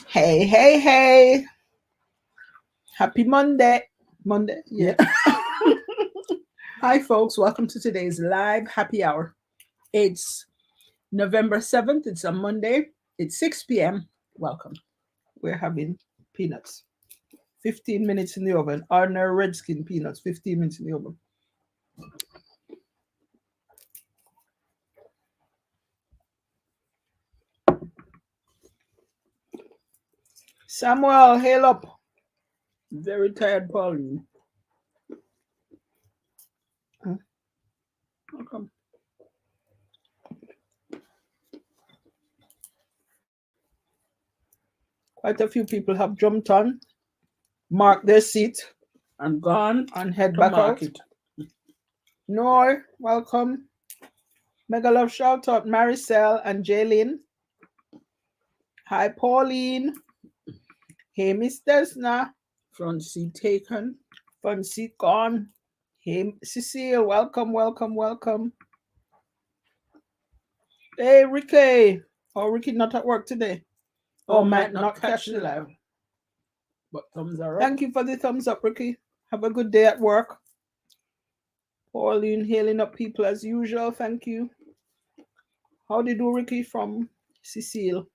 Hey. Happy Monday. Yeah. Hi, folks. Welcome to today's live happy hour. It's November 7th. It's a Monday. It's 6 p.m. Welcome. We're having peanuts. 15 minutes in the oven. Ordinary redskin peanuts. 15 minutes in the oven. Samuel, hail up. Very tired, Pauline. Welcome. Quite a few people have jumped on, marked their seat, and gone and head back out. Noor, welcome. Mega love shout out Maricel and Jaylin. Hi, Pauline. Hey, Miss Desna. Front seat taken. Front seat gone. Hey, Cecile. Welcome. Hey, Ricky. Oh, Ricky not at work today. Oh, might not catch the live. But thumbs are up. Thank you for the thumbs up, Ricky. Have a good day at work. Pauline hailing up people as usual. Thank you. How did you do, Ricky, from Cecile?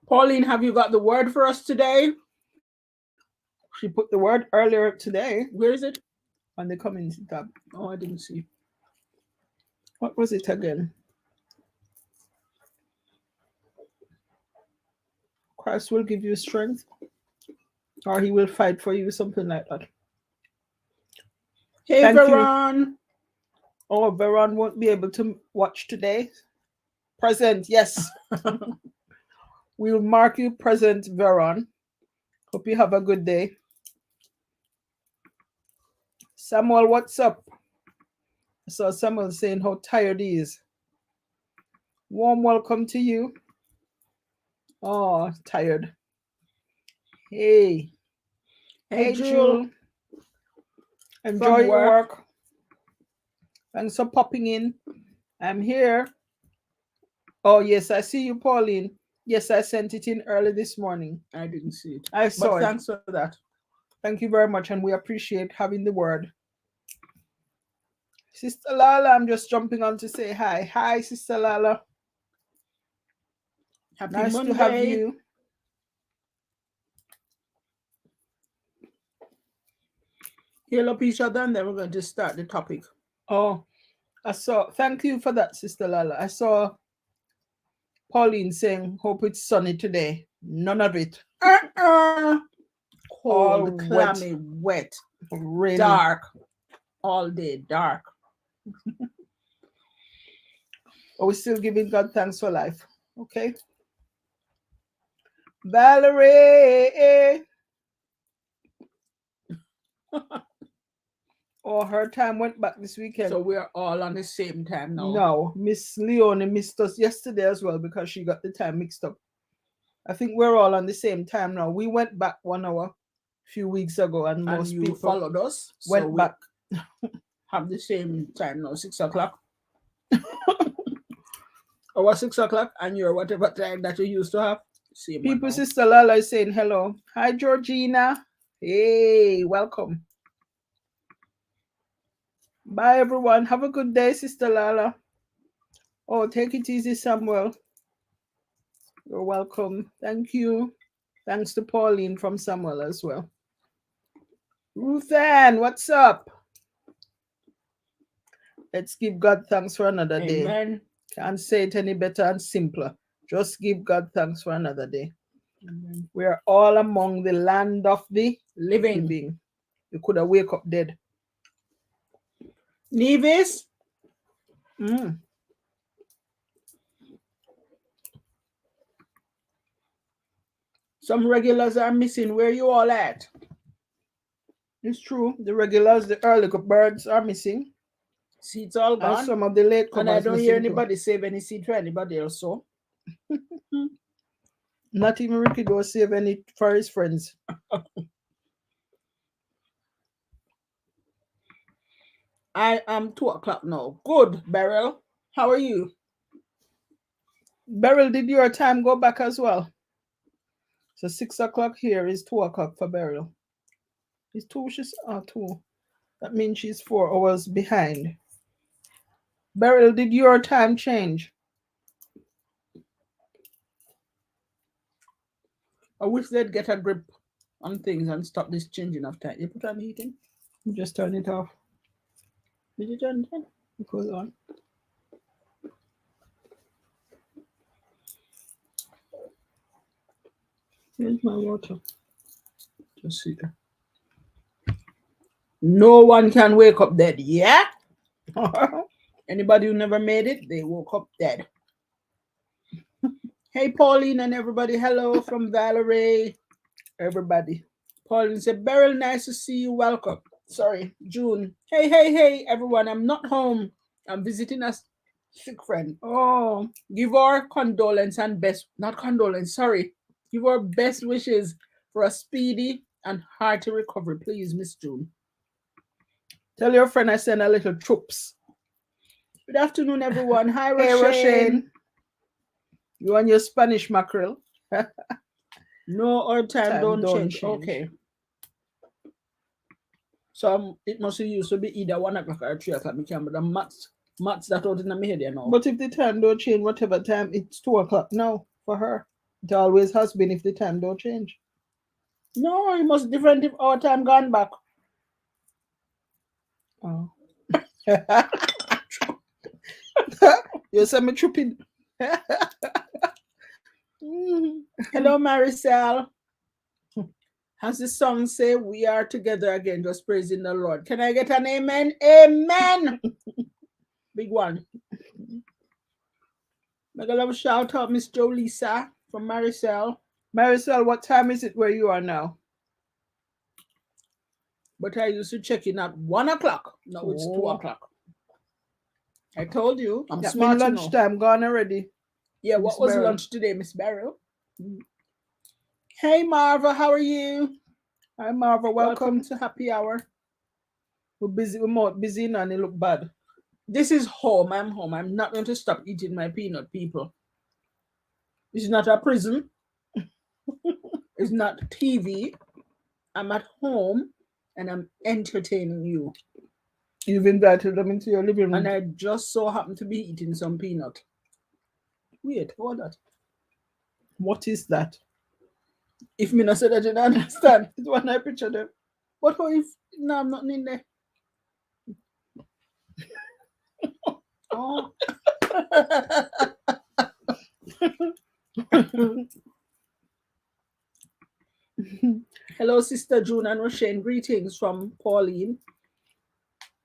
Pauline, have you got the word for us today? She put the word earlier today. Where is it? On the community tab. Oh, I didn't see. What was it again? Christ will give you strength, or he will fight for you, something like that. Hey, Veron. Oh, Veron won't be able to watch today. Present, yes. We'll mark you present, Veron. Hope you have a good day. Samuel, what's up? I saw Samuel saying how tired he is. Warm welcome to you. Oh, tired. Hey. Hey, Jewel. Enjoy your work. Thanks for popping in. I'm here. Oh, yes, I see you, Pauline. Yes, I sent it in early this morning. I didn't see it. I saw it. Thanks for that. Thank you very much, and we appreciate having the word. Sister Lala, I'm just jumping on to say hi. Hi, Sister Lala. Happy nice Monday. To have you. Heal up each other, and then we're going to start the topic. Oh, thank you for that, Sister Lala. I saw Pauline saying, hope it's sunny today. None of it. Cold, clammy, wet, rainy, dark, all day, dark. But we're still giving God thanks for life. Okay. Valerie. Oh, her time went back this weekend. So we're all on the same time now. No, Miss Leone missed us yesterday as well because she got the time mixed up. I think we're all on the same time now. We went back 1 hour a few weeks ago, and most people followed us. Went back. Have the same time now, 6 o'clock. Our 6 o'clock, and your whatever time that you used to have. Same people, Sister Lala is saying hello. Hi, Georgina. Hey, welcome. Bye, everyone. Have a good day, Sister Lala. Oh, take it easy, Samuel. You're welcome. Thank you. Thanks to Pauline from Samuel as well. Ruthann, what's up? Let's give God thanks for another day. Amen. Can't say it any better and simpler. Just give God thanks for another day. Amen. We are all among the land of the living. You could have wake up dead. Nevis? Some regulars are missing. Where you all at? It's true. The regulars, the early birds are missing. Seats all gone. And some of the late comers. And I don't hear anybody save any seat for anybody else. So not even Ricky go save any for his friends. I am 2 o'clock now. Good, Beryl. How are you? Beryl, did your time go back as well? So 6 o'clock here is 2 o'clock for Beryl. It's 2, she's 2. That means she's 4 hours behind. Beryl, did your time change? I wish they'd get a grip on things and stop this changing of time. You put on the heating? You just turn it off. Did you turn it on? It goes on. Here's my water. Just see there. No one can wake up dead. Yeah? Anybody who never made it, they woke up dead. Hey, Pauline and everybody. Hello from Valerie. Everybody. Pauline said, Beryl, nice to see you. Welcome. Sorry, June. Hey, everyone. I'm not home. I'm visiting a sick friend. Oh, give our condolence and best, not condolence, sorry. Give our best wishes for a speedy and hearty recovery, please, Miss June. Tell your friend I send a little troops. Good afternoon, everyone. Hi, Roshane. Hey, Roshane. You and your Spanish mackerel. No, our time don't change. Okay. So it must used to be either 1 o'clock or 3 o'clock. But the maths that out in my head there now. But if the time don't change, whatever time, it's 2 o'clock now for her. It always has been if the time don't change. No, it must be different if our time gone back. Oh. You said me tripping. Hello, Maricel. As the song say, we are together again, just praising the Lord. Can I get an amen? Amen. Big one. Make a love shout out, Miss Joleisa from Maricel. Maricel, what time is it where you are now? But I used to check in at 1 o'clock. Now it's 2 o'clock. I told you, I'm smart enough. Lunchtime gone already. Yeah, Miss what was Beryl. Lunch today, Miss Beryl? Hey, Marva, how are you? Hi, Marva. Welcome to Happy Hour. We're busy. We're more busy now and it look bad. This is home. I'm home. I'm not going to stop eating my peanut, people. This is not a prison. It's not TV. I'm at home and I'm entertaining you. You've invited them into your living room. And I just so happen to be eating some peanut. Wait, what that? What is that? If me not say that, you don't understand. It's one I picture them. What if no, I'm not in there? Oh. Hello, Sister June and Roshane. Greetings from Pauline.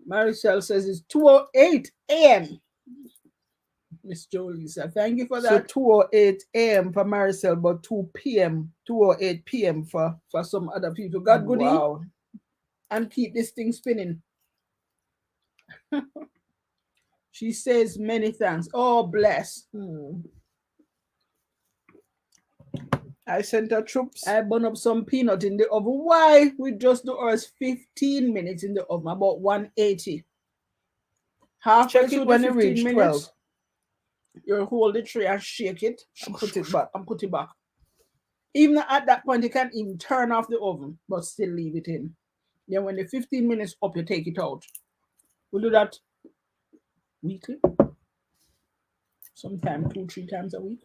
Maricel says it's 2:08 a.m. Miss Joleisa, thank you for that. So 2:08 a.m. for Maricel, but 2 p.m. 2:08 p.m. for some other people. God goodie. Wow. And keep this thing spinning. She says many thanks. Oh, bless. I sent her troops. I burn up some peanut in the oven. Why? We just do ours 15 minutes in the oven, about 180. Check it when you reach 12. You hold the tray and shake it and put it back and put it back. Even at that point, you can't even turn off the oven, but still leave it in. Then when the 15 minutes up, you take it out. We'll do that weekly. Sometimes 2-3 times a week.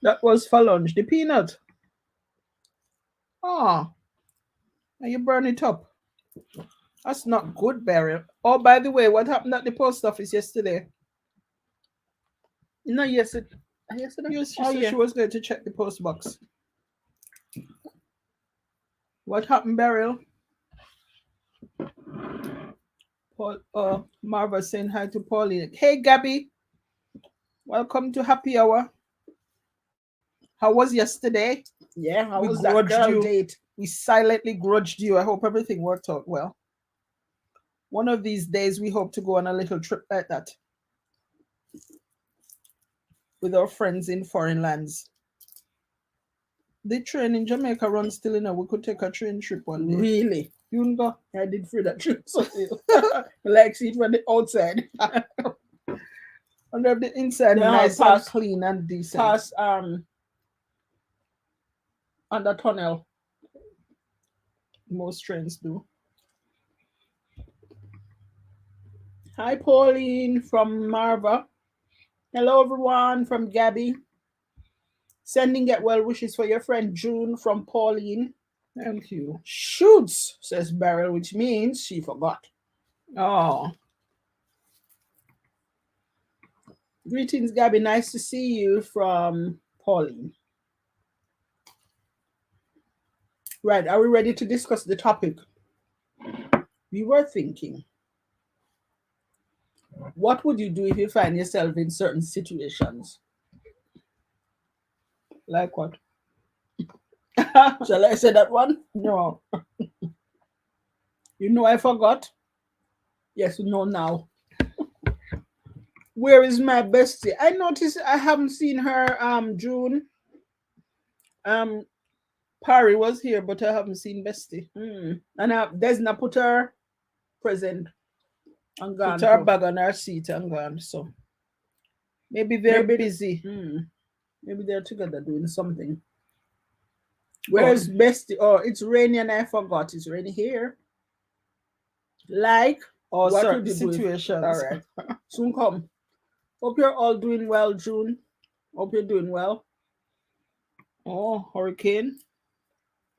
That was for lunch. The peanut. Oh, now you burn it up. That's not good, Beryl. Oh, by the way, what happened at the post office yesterday? No, yesterday. She said she was going to check the post box. What happened, Beryl? Marva saying hi to Pauline. Hey, Gabby. Welcome to Happy Hour. How was yesterday? Yeah, how was that girl date? We silently grudged you. I hope everything worked out well. One of these days, we hope to go on a little trip like that with our friends in foreign lands. The train in Jamaica runs still, we could take a train trip one day. Really? You didn't go. I did free that trip. So like see it from the outside. And have the inside Then nice and pass clean and decent. pass under tunnel. Most trains do. Hi Pauline from Marva. Hello everyone from Gabby. Sending get well wishes for your friend June from Pauline. Thank you. Shoots, says Beryl, which means she forgot. Oh, Greetings, Gabby. Nice to see you from Pauline. Right, are we ready to discuss the topic? We were thinking, what would you do if you find yourself in certain situations? like what? Shall I say that one? No. You know I forgot. Yes, you know now. Where is my bestie? I noticed I haven't seen her June. Um Parry was here, but I haven't seen Bestie. And Desna put her present and Put gone her to. bag on her seat and gone. So maybe they're Maybe busy. maybe they're together doing something. Where's Bestie? Oh, it's rainy and I forgot. It's rainy here. Like, Or what certain would you do if... situations. All right. Soon come. Hope you're all doing well, June. Hope you're doing well. Oh, hurricane.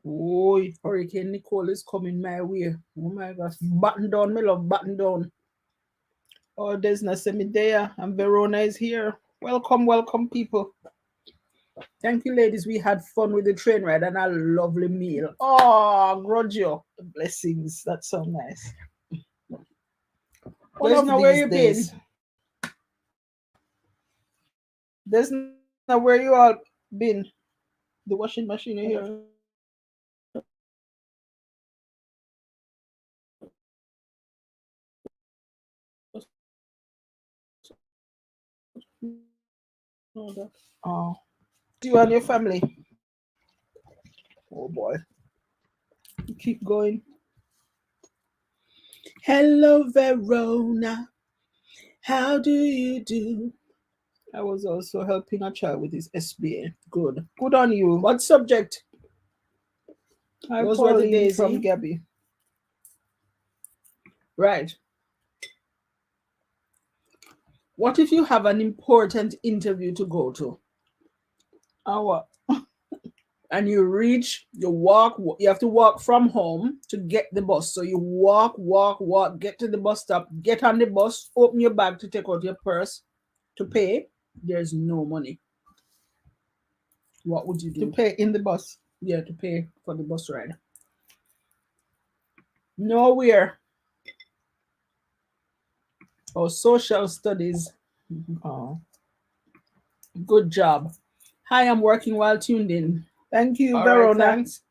Oh, Hurricane Nicole is coming my way. Oh my gosh. Button down, me love button down. oh, there's Nasemidea and Verona is here. Welcome, welcome, people. Thank you, ladies. We had fun with the train ride and a lovely meal. Oh, grudge you. Blessings. That's so nice. One There's of nowhere these you days. been. There's no where you all been. The washing machine here. Oh, you and your family. Oh boy. Keep going. Hello, Verona. How do you do? I was also helping a child with his SBA. Good. Good on you. What subject? Hi, Those were the Pauline days, from Gabby. Right. What if you have an important interview to go to? Oh, what? And you walk, you have to walk from home to get the bus. So you walk, get to the bus stop, get on the bus, open your bag to take out your purse to pay. There's no money. What would you do? To pay in the bus. Yeah, to pay for the bus ride. Nowhere. Or social studies. Oh. Good job. Hi, I'm working while tuned in. Thank you, All right, Verona. thanks.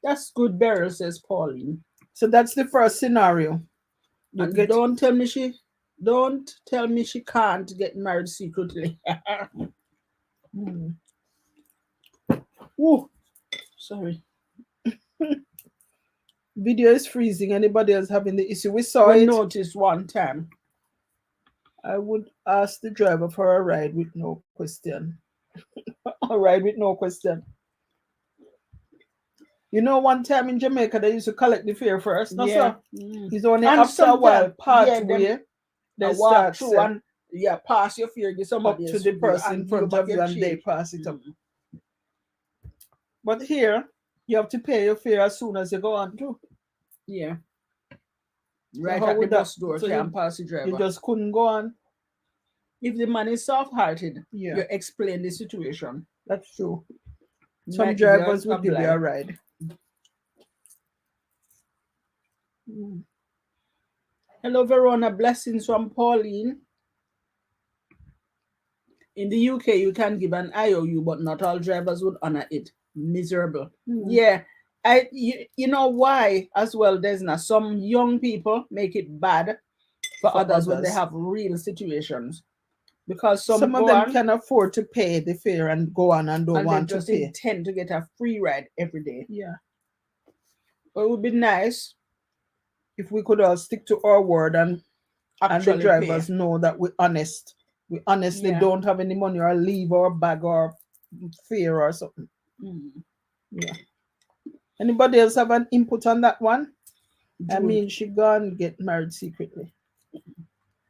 That's good, Beryl, says Pauline. So that's the first scenario. You And get don't tell me she can't get married secretly. Ooh, sorry. video is freezing. Anybody else having the issue? We saw We it. noticed one time. I would ask the driver for a ride with no question. A ride with no question. You know, one time in Jamaica, they used to collect the fare first. No, Yeah. sir. It's only And after a while, sometimes, yeah, them pathway, they I walk start through and pass your fear, give up somebody to else the to do person in and give front back of you your and they change. pass it up. But here, you have to pay your fare as soon as you go on too. Yeah. So Right how at the would that? bus door, So can't pass the you driver. just couldn't go on. If the man is soft-hearted, Yeah, you explain the situation. that's true. You Some might give you drivers would give you a ride. Hello, Verona. Blessings from Pauline. In the UK, you can give an IOU, but not all drivers would honor it. Miserable. Yeah. You know why as well, there's not some young people make it bad for others when they have real situations. Because Some of go them on can afford to pay the fare and go on and don't and they want to just pay. intend to get a free ride every day. Yeah. But it would be nice if we could all stick to our word and the actually pay. drivers know that we're honest. We honestly Yeah. don't have any money or leave our bag or fare or something. Mm. Yeah. Anybody else have an input on that one? I June. mean, she gone get married secretly.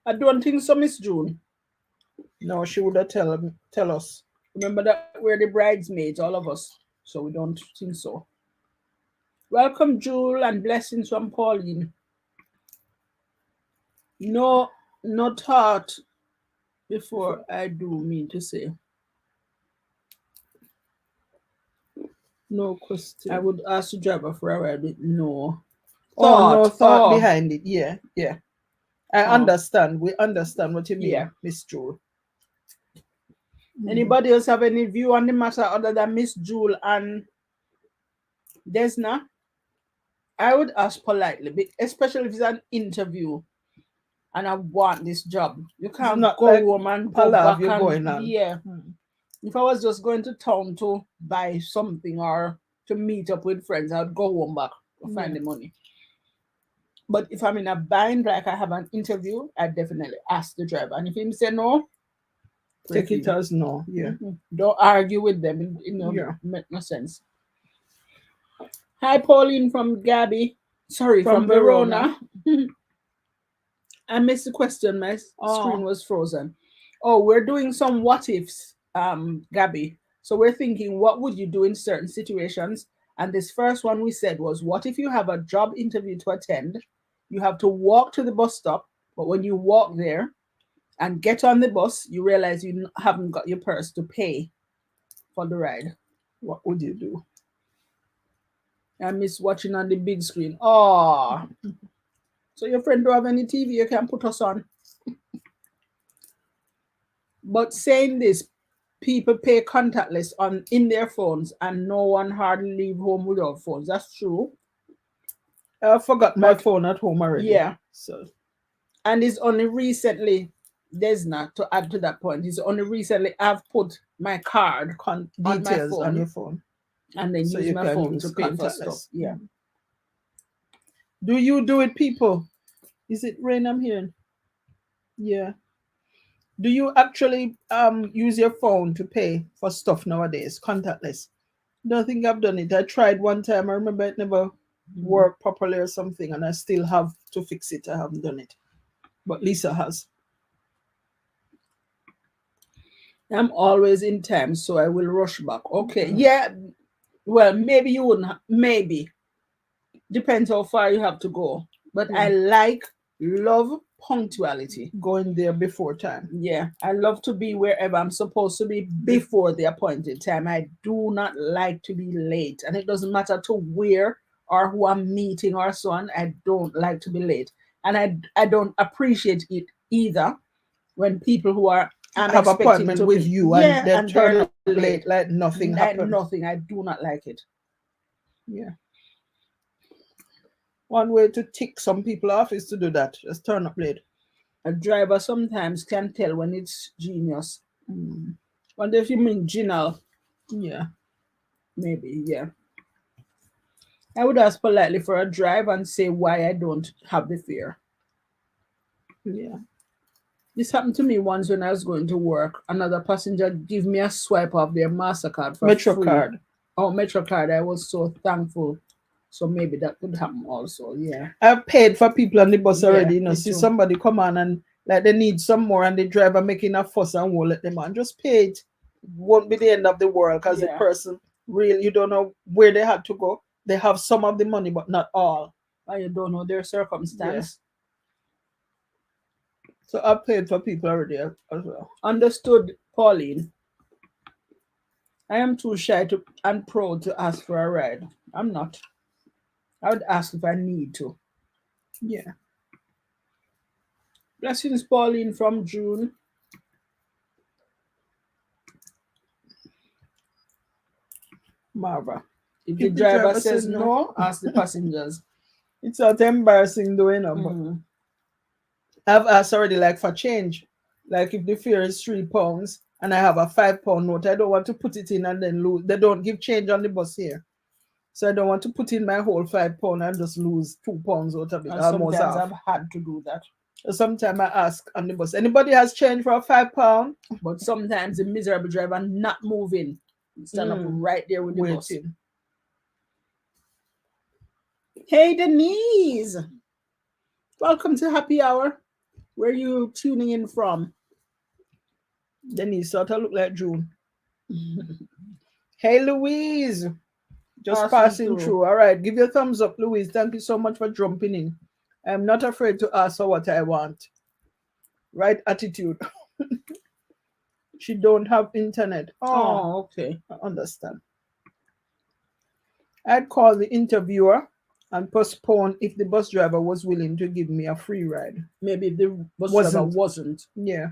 I don't think so, Miss June. No, she would have tell us. Remember that we're the bridesmaids, all of us. So we don't think so. Welcome, Jewel, and blessings from Pauline. No, no thought before I do mean to say. No question. I would ask the driver for a ride with no Oh, no thought Oh, behind it. Yeah, yeah. I Oh. understand. We understand what you mean, Yeah. Miss Jewel. Anybody else have any view on the matter other than Miss Jewel and Desna? I would ask politely, especially if it's an interview and I want this job. You can't not go like home and go palav back you're and going on. yeah. If I was just going to town to buy something or to meet up with friends, I'd go home back to find the money. But if I'm in a bind, like I have an interview, I definitely ask the driver. And if he say no, Take it as no. Yeah. Don't argue with them. Yeah. Make no sense. Hi, Pauline from Gabby. Sorry, from Verona. I missed the question. My screen was frozen. Oh, we're doing some what ifs, Gabby. So we're thinking, what would you do in certain situations? And this first one we said was, what if you have a job interview to attend? You have to walk to the bus stop, but when you walk there and get on the bus, you realize you haven't got your purse to pay for the ride. What would you do? I miss watching on the big screen. Oh, so your friend don't have any TV you can put us on. But saying this, people pay contactless in their phones, and no one hardly leave home without phones. That's true. I forgot my phone at home already. Yeah. So, and it's only recently, Desna, to add to that point, it's only recently I've put my card details on your phone, and then so use you my can phone use to pay for contactless. stuff. Yeah. Do you do it, people? Is it rain I'm hearing? Yeah. Do you actually use your phone to pay for stuff nowadays, contactless? Don't think I've done it. I tried one time. I remember it never worked properly or something, and I still have to fix it. I haven't done it, but Lisa has. I'm always in time, so I will rush back. Okay. Yeah. Well, maybe you wouldn't. Maybe. Depends how far you have to go. But I love punctuality. Going there before time. Yeah. I love to be wherever I'm supposed to be before the appointed time. I do not like to be late. And it doesn't matter to where or who I'm meeting or so on. I don't like to be late. And I don't appreciate it either when people who are have appointment with you and they turn up late like nothing happened. Nothing. I do not like it. Yeah. One way to tick some people off is to do that. Just turn up late. A driver sometimes can tell when it's genius. Wonder if you mean genial. Yeah. Maybe, yeah. I would ask politely for a drive and say why I don't have the fare. Yeah. This happened to me once when I was going to work. Another passenger gave me a swipe of their MasterCard for Metro free. card. Oh, Metro card. I was so thankful. So maybe that could happen also. Yeah. I've paid for people on the bus already. me See too. somebody come on and like they need some more and the driver making a fuss and won't let them on. Just pay it. It won't be the end of the world because the person really, you don't know where they had to go. They have some of the money, but not all. And you don't know their circumstance. So I've paid for people already as well. Understood, Pauline. I am too shy and proud to ask for a ride. I'm not. I would ask if I need to. Yeah. Blessings, Pauline from June. Marva. If the driver says no, ask the passengers. It's not embarrassing though, you know. But I've asked already, like for change. Like if the fare is £3 and I have a £5 note, I don't want to put it in and then lose. They don't give change on the bus here. So I don't want to put in my whole £5 and just lose £2 out of it, And almost sometimes half. I've had to do that. Sometimes I ask on the bus, anybody has change for a £5? But sometimes the miserable driver not moving. Stand up right there with the bus. Waiting. Hey Denise, welcome to Happy Hour. Where are you tuning in from? Denise sort of look like June. Hey Louise, just passing through. All right, give your thumbs up, Louise. Thank you so much for jumping in. I'm not afraid to ask her what I want. Right attitude. She don't have internet. Oh, okay. I understand. I'd call the interviewer and postpone if the bus driver was willing to give me a free ride. Maybe if the bus driver wasn't. Yeah.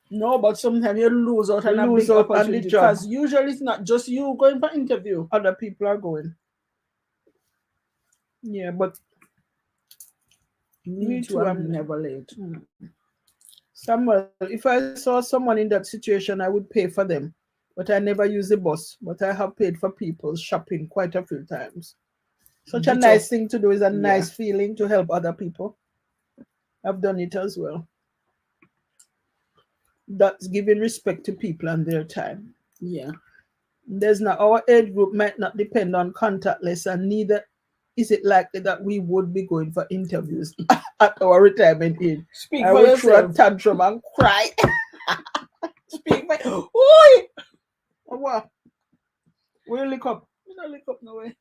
No, but sometimes you lose out on a big opportunity because usually it's not just you going for interview. Other people are going. Yeah, but me too, I'm never late. Samuel, if I saw someone in that situation, I would pay for them. But I never use the bus. But I have paid for people's shopping quite a few times. Such a nice thing to do. Is a nice feeling to help other people. I've done it as well. That's giving respect to people and their time. Yeah. There's not, our age group might not depend on contactless, and neither is it likely that we would be going for interviews at our retirement age. Speak for yourself. Throw a tantrum and cry. Speak for Oi! Oh, what? Where you lick up? You don't lick up no way.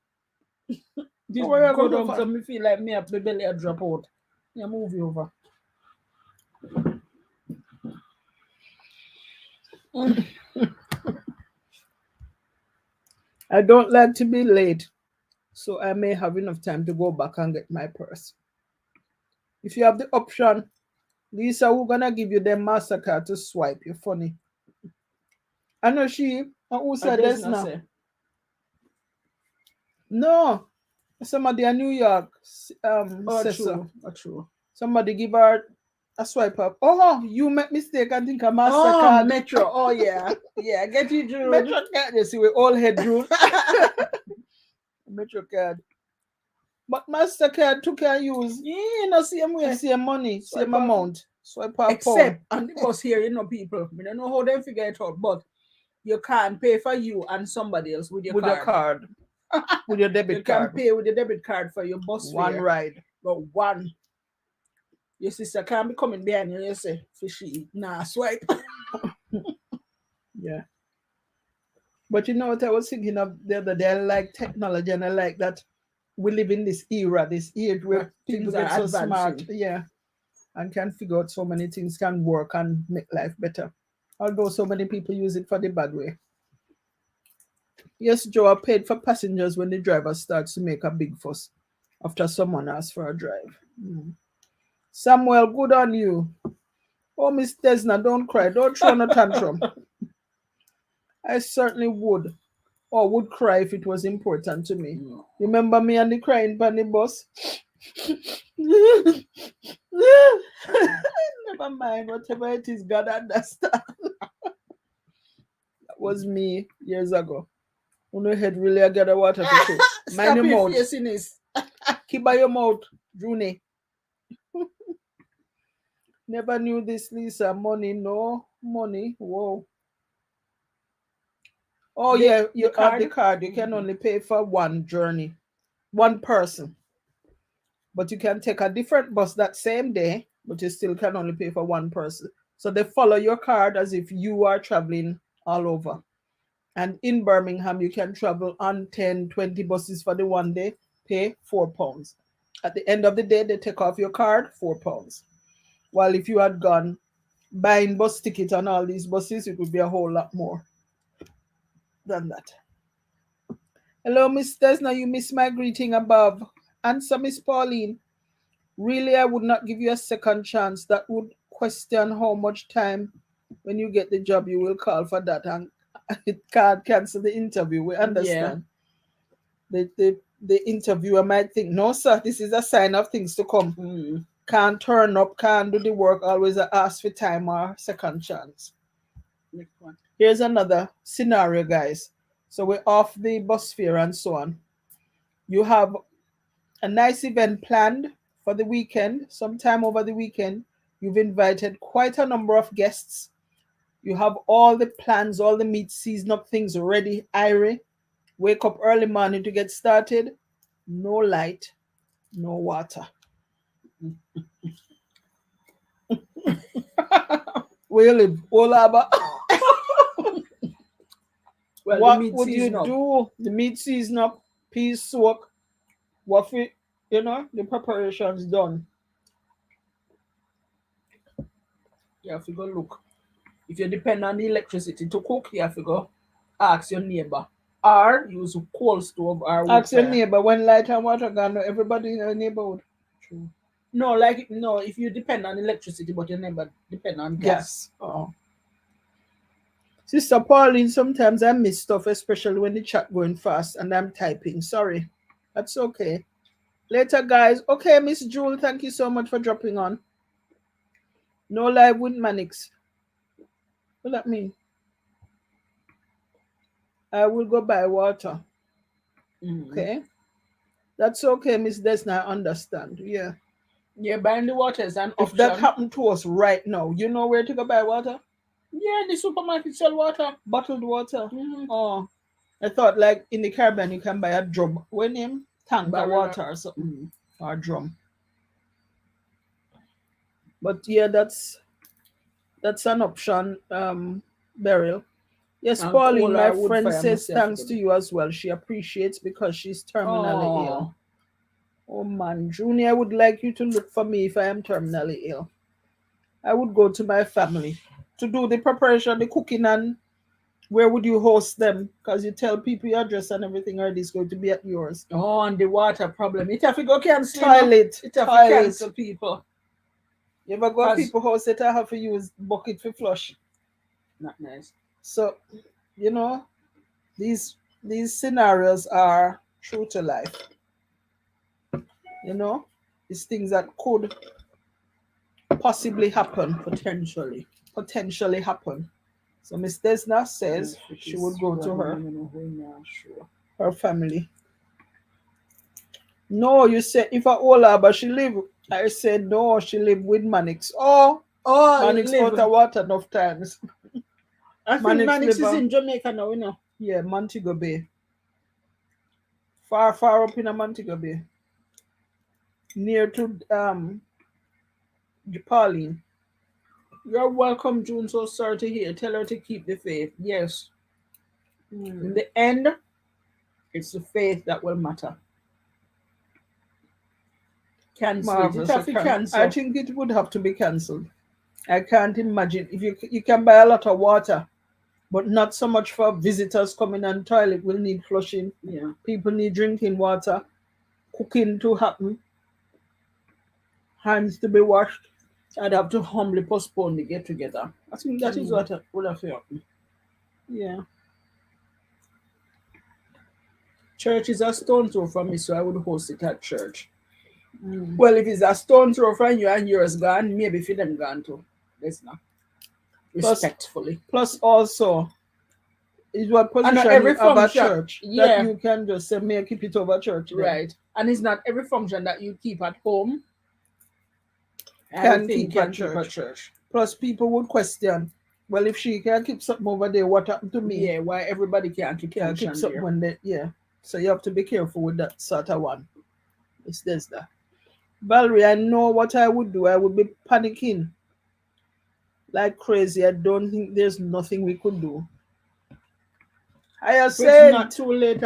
This go down so me feel like me have my belly a drop out. Yeah, move you over. I don't like to be late, so I may have enough time to go back and get my purse. If you have the option, Lisa, we're gonna give you the MasterCard to swipe. You're funny. I know she. Who said this now? No, somebody in New York. True. Somebody give her a swipe up. Oh, you make mistake. I think a MasterCard. Oh, Metro. Oh yeah, yeah. Get you, Drew. Metro card. You see, we all head Drew. Metro card. But MasterCard took can use. Yeah, no same way. Same money, same amount. Swipe up. Except on the bus here, people. We don't know how they figure it out, but you can't pay for you and somebody else with your card. With your debit card. You can pay with your debit card for your bus fare. One ride. But one. Your sister can't be coming behind you and you say, fishy, nah, swipe. Yeah. But you know what I was thinking of the other day? I like technology, and I like that we live in this era, this age where people get so smart. Yeah. And can figure out so many things, can work and make life better. Although so many people use it for the bad way. Yes, Joe, I paid for passengers when the driver starts to make a big fuss after someone asks for a drive. Samuel, good on you. Oh, Miss Desna, don't cry. Don't throw no tantrum. I certainly would. Or would cry if it was important to me. Remember me and the crying on the bus? Never mind, whatever it is, God understand. That was me years ago. When your head really get the water to show. Mind your mouth. Keep by your mouth, June. Never knew this, Lisa. Money, no money. Whoa. Oh, yeah, you have the card. You can only pay for one journey, one person. But you can take a different bus that same day, but you still can only pay for one person. So they follow your card as if you are traveling all over. And in Birmingham, you can travel on 10, 20 buses for the one day, pay £4. At the end of the day, they take off your card, £4. While if you had gone buying bus tickets on all these buses, it would be a whole lot more than that. Hello, Miss Desna, you missed my greeting above. Answer, Miss Pauline. Really, I would not give you a second chance. That would question how much time when you get the job you will call for that, and it can't cancel the interview. We understand. Yeah. The interviewer might think, no, sir, this is a sign of things to come. Can't turn up, can't do the work, always ask for time or second chance. Next one. Here's another scenario, guys. So we're off the bus fare and so on. You have a nice event planned for the weekend, sometime over the weekend. You've invited quite a number of guests. You have all the plans, all the meat season up things ready, irie. Wake up early morning to get started. No light, no water. Where you live? Olaba. Well, the What meat would you season up. do? The meat season up, peas soak, waffle, the preparations done. You have to go look. If you depend on the electricity to cook, you have to go ask your neighbor. Or use a coal stove or wood Ask your fire. neighbor when light and water gone, everybody in your neighborhood. True. No, like no, if you depend on electricity, but your neighbor depend on gas. Gas. Oh. Sister Pauline, sometimes I miss stuff, especially when the chat going fast and I'm typing. Sorry. That's okay. Later, guys. Okay, Miss Jewel, thank you so much for dropping on. No live with Manix. What that mean? I will go buy water. Okay. That's okay, Miss Desna. I understand. Yeah. Yeah, buying the water is an If option. that happened to us right now, you know where to go buy water? Yeah, the supermarket sell water. Bottled water. Mm-hmm. Oh, I thought like in the Caribbean you can buy a drum. What name? Tank of Barrel. water or something. Or a drum. But yeah, that's an option, Beryl. Yes, And Pauline, coal my or wood friend fire says must have thanks to you as well. She appreciates because she's terminally ill. Oh. Oh man, Junior, I would like you to look for me if I am terminally ill. I would go to my family to do the preparation, the cooking, and where would you host them? Because you tell people your address and everything already is going to be at yours. Oh, and the water problem. It have to go cancel. Toilet. It have to Toilet. cancel people. You ever go to people's house that I have to use bucket for flush? Not nice. So, these scenarios are true to life. These things that could possibly happen, potentially happen. So Miss Desna says she would go to her family. No, you said if I Ola, but she live. I said no, she live with Manix. Oh, Manix out of water enough times. I think Manix is in Jamaica now, Yeah, Montego Bay. Far up in a Montego Bay. Near to Pauline. You're welcome, June. So sorry to hear. Tell her to keep the faith. Yes. In the end, it's the faith that will matter. Cancel. It have to cancel. I think it would have to be cancelled. I can't imagine if you can buy a lot of water, but not so much for visitors coming and toilet will need flushing. Yeah. People need drinking water, cooking to happen, hands to be washed. I'd have to humbly postpone the get together. I think that is what would have happened. Yeah. Church is a stone throw from me, so I would host it at church. Well, if it's a stone throw from you and yours gone, maybe for them gone too. That's not. Respectfully. Plus also, is what position every of a church that you can just say, may I keep it over church. Then. Right. And it's not every function that you keep at home can keep at church. Plus people would question, well, if she can keep something over there, what happened to me? Yeah, why everybody can't keep something when they, so you have to be careful with that sort of one. It's this that. Valerie, I know what I would do. I would be panicking like crazy. I don't think there's nothing we could do. I said it's not too late.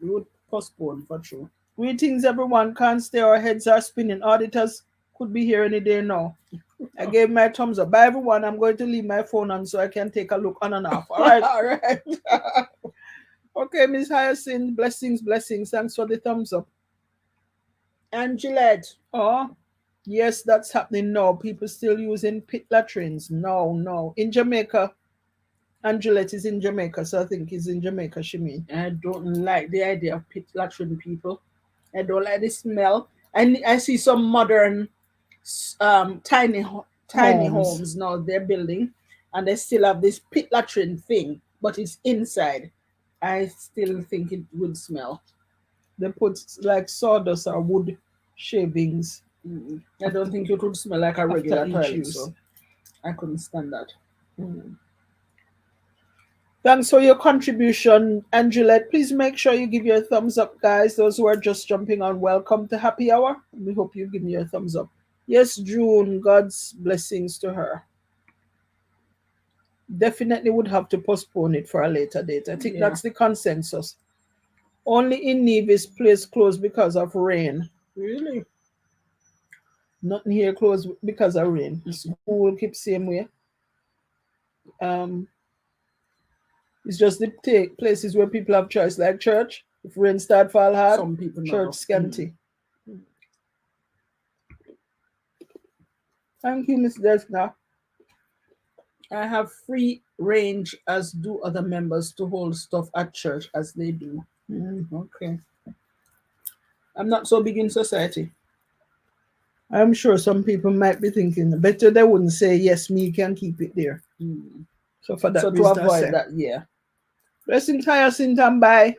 We would postpone for sure. Greetings, everyone. Can't stay. Our heads are spinning. Auditors could be here any day now. I gave my thumbs up. Bye, everyone. I'm going to leave my phone on so I can take a look on and off. All right. All right. Okay, Miss Hyacinth. Blessings. Thanks for the thumbs up. And Gillette. Oh, yes, that's happening now. People still using pit latrines. No. In Jamaica. Angelette is in Jamaica, so I think it's in Jamaica, she mean. I don't like the idea of pit latrine people. I don't like the smell. I see some modern tiny homes now they're building, and they still have this pit latrine thing, but it's inside. I still think it would smell. They put like sawdust or wood shavings I don't think it would smell like a after regular each toilet, use. so I couldn't stand that. Mm. Thanks for your contribution, Angelette. Please make sure you give your thumbs up, guys. Those who are just jumping on, welcome to Happy Hour. We hope you give me your thumbs up. Yes, June, God's blessings to her. Definitely would have to postpone it for a later date. I think Yeah. that's the consensus. Only in Nevis place closed because of rain. Really? Nothing here closed because of rain. School keeps same way. Um, it's just the places where people have choice, like church. If rain start fall hard, Some people church know. scanty. Thank you, Miss Desna. I have free range, as do other members, to hold stuff at church as they do. Okay. I'm not so big in society. I'm sure some people might be thinking, better they wouldn't say, yes, me can keep it there. So for that So to reason, I avoid say, that, yeah. blessings, Hyacinth, and bye.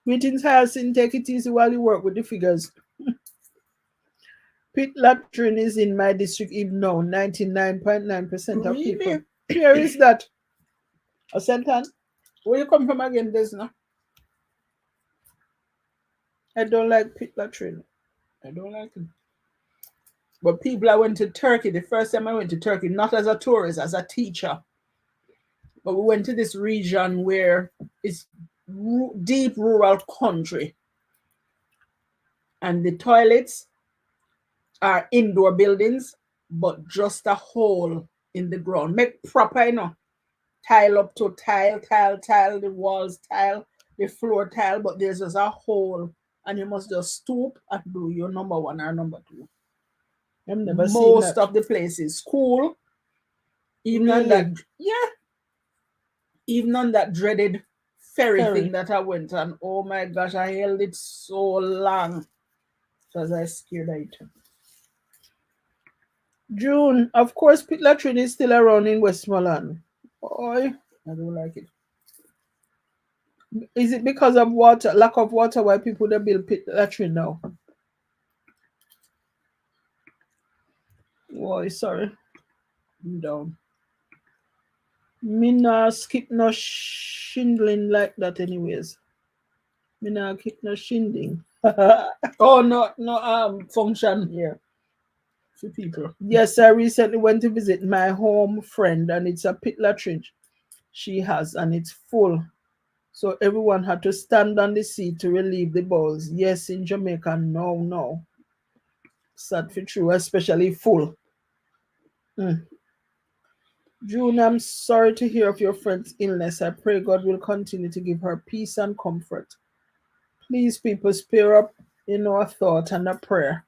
Greetings, Hyacinth. Take it easy while you work with the figures. Pit latrine is in my district even now. 99.9% of people. Really? Where is that? A sentence? Where you come from again, Desna? I don't like pit latrine. I don't like it. But people, I went to Turkey. The first time I went to Turkey, not as a tourist, as a teacher. But we went to this region where it's deep rural country. And the toilets are indoor buildings, but just a hole in the ground. Make proper, tile up to tile, the walls tile, the floor tile, but there's just a hole. And you must just stoop and do your number one or number two. I've never seen that. Most of the places cool. Even on Really? that, yeah. Even on that dreaded ferry thing that I went on. Oh my gosh, I held it so long because I scared it. June, of course, pit latrine is still around in Westmoreland. Boy, I don't like it. is it because of water, lack of water, why people don't build pit latrine now? Boy, sorry. I'm down. Me nah skip no shindling like that anyways. Me nah keep no shindling. Oh, no, function. Yeah. For people. Yes, I recently went to visit my home friend and it's a pit latrine she has and it's full. So everyone had to stand on the seat to relieve the bowls. Yes, in Jamaica, no. Sad for true, especially full. June, I'm sorry to hear of your friend's illness. I pray God will continue to give her peace and comfort. Please, people, spare up a thought and a prayer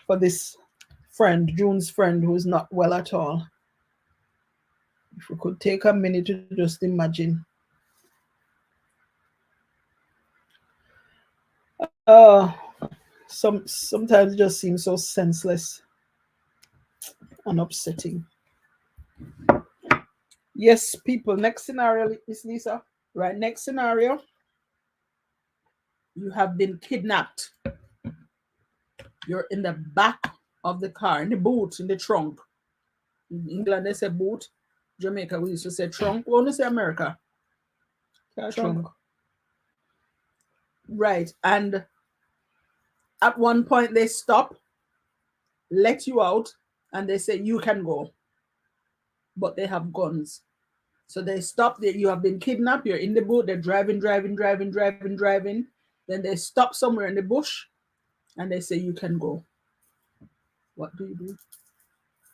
for this friend, June's friend, who is not well at all. If we could take a minute to just imagine. Sometimes it just seems so senseless and upsetting. Yes, people. Next scenario, Miss Lisa. Right, next scenario. You have been kidnapped. You're in the back of the car, in the boot, in the trunk. In England, they say boot. Jamaica, we used to say trunk. We only say America. Trunk. Right, and at one point they stop, let you out, and they say you can go. But they have guns. So they stop there. You have been kidnapped. You're in the boat. They're driving. Then they stop somewhere in the bush and they say you can go. What do you do?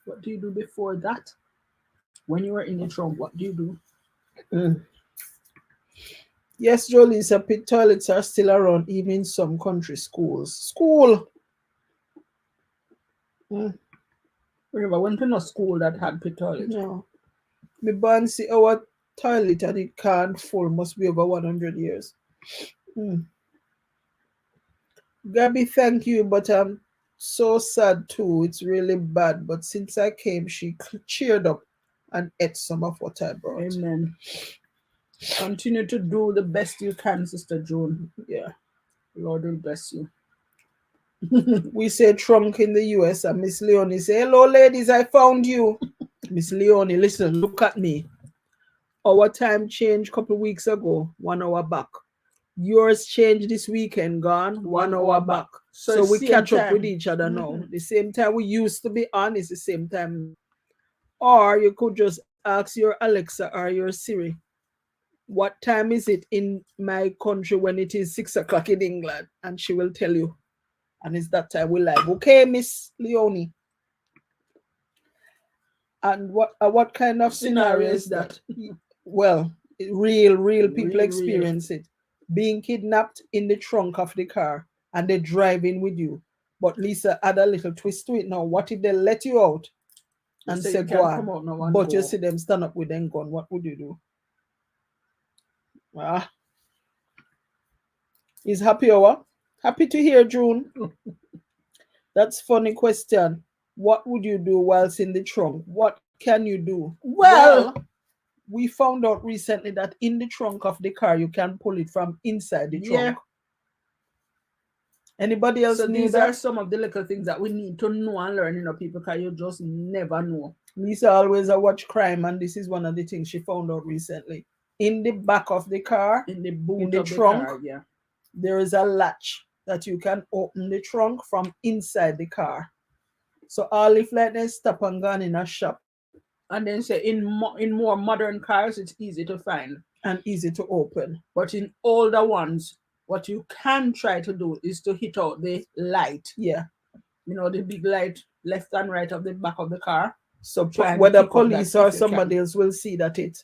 What do you do before that? When you are in the trunk, what do you do? Yes, Joleisa, pit toilets are still around, even in some country schools. School! Remember, I went to no school that had pit toilet. No. Me born see our toilet and it can't full, must be over 100 years. Gabby, thank you, but I'm so sad too. It's really bad. But since I came, she cheered up and ate some of what I brought. Amen. Continue to do the best you can, Sister June. Yeah. Lord will bless you. We say trunk in the US, and Miss Leonie say, hello, ladies, I found you. Miss Leonie, listen, look at me. Our time changed a couple of weeks ago, 1 hour back. Yours changed this weekend, gone 1 hour back. So we catch up with each other now. The same time we used to be on is the same time. Or you could just ask your Alexa or your Siri, what time is it in my country when it is 6 o'clock in England? And she will tell you. And it's that time we live. Okay, Miss Leonie. And what kind of scenario is that? Well, real people experience it. Being kidnapped in the trunk of the car and they drive in with you. But Lisa add a little twist to it now. What if they let you out and say go on, but you see them stand up with them gun? What would you do? Is happy hour? Happy to hear, June. That's funny question. What would you do whilst in the trunk? What can you do? Well, we found out recently that in the trunk of the car, you can pull it from inside the trunk. Anybody else knew these that? are some of the little things that we need to know and learn, people, because you just never know. Lisa always watch crime, and this is one of the things she found out recently. In the back of the car, in the boot in the of trunk, the car, there is a latch that you can open the trunk from inside the car. So all if like they stop and gone in a shop. And then say in more modern cars, it's easy to find. And easy to open. But in older ones, what you can try to do is to hit out the light. Yeah. The big light left and right of the back of the car. So whether police or somebody else will see that it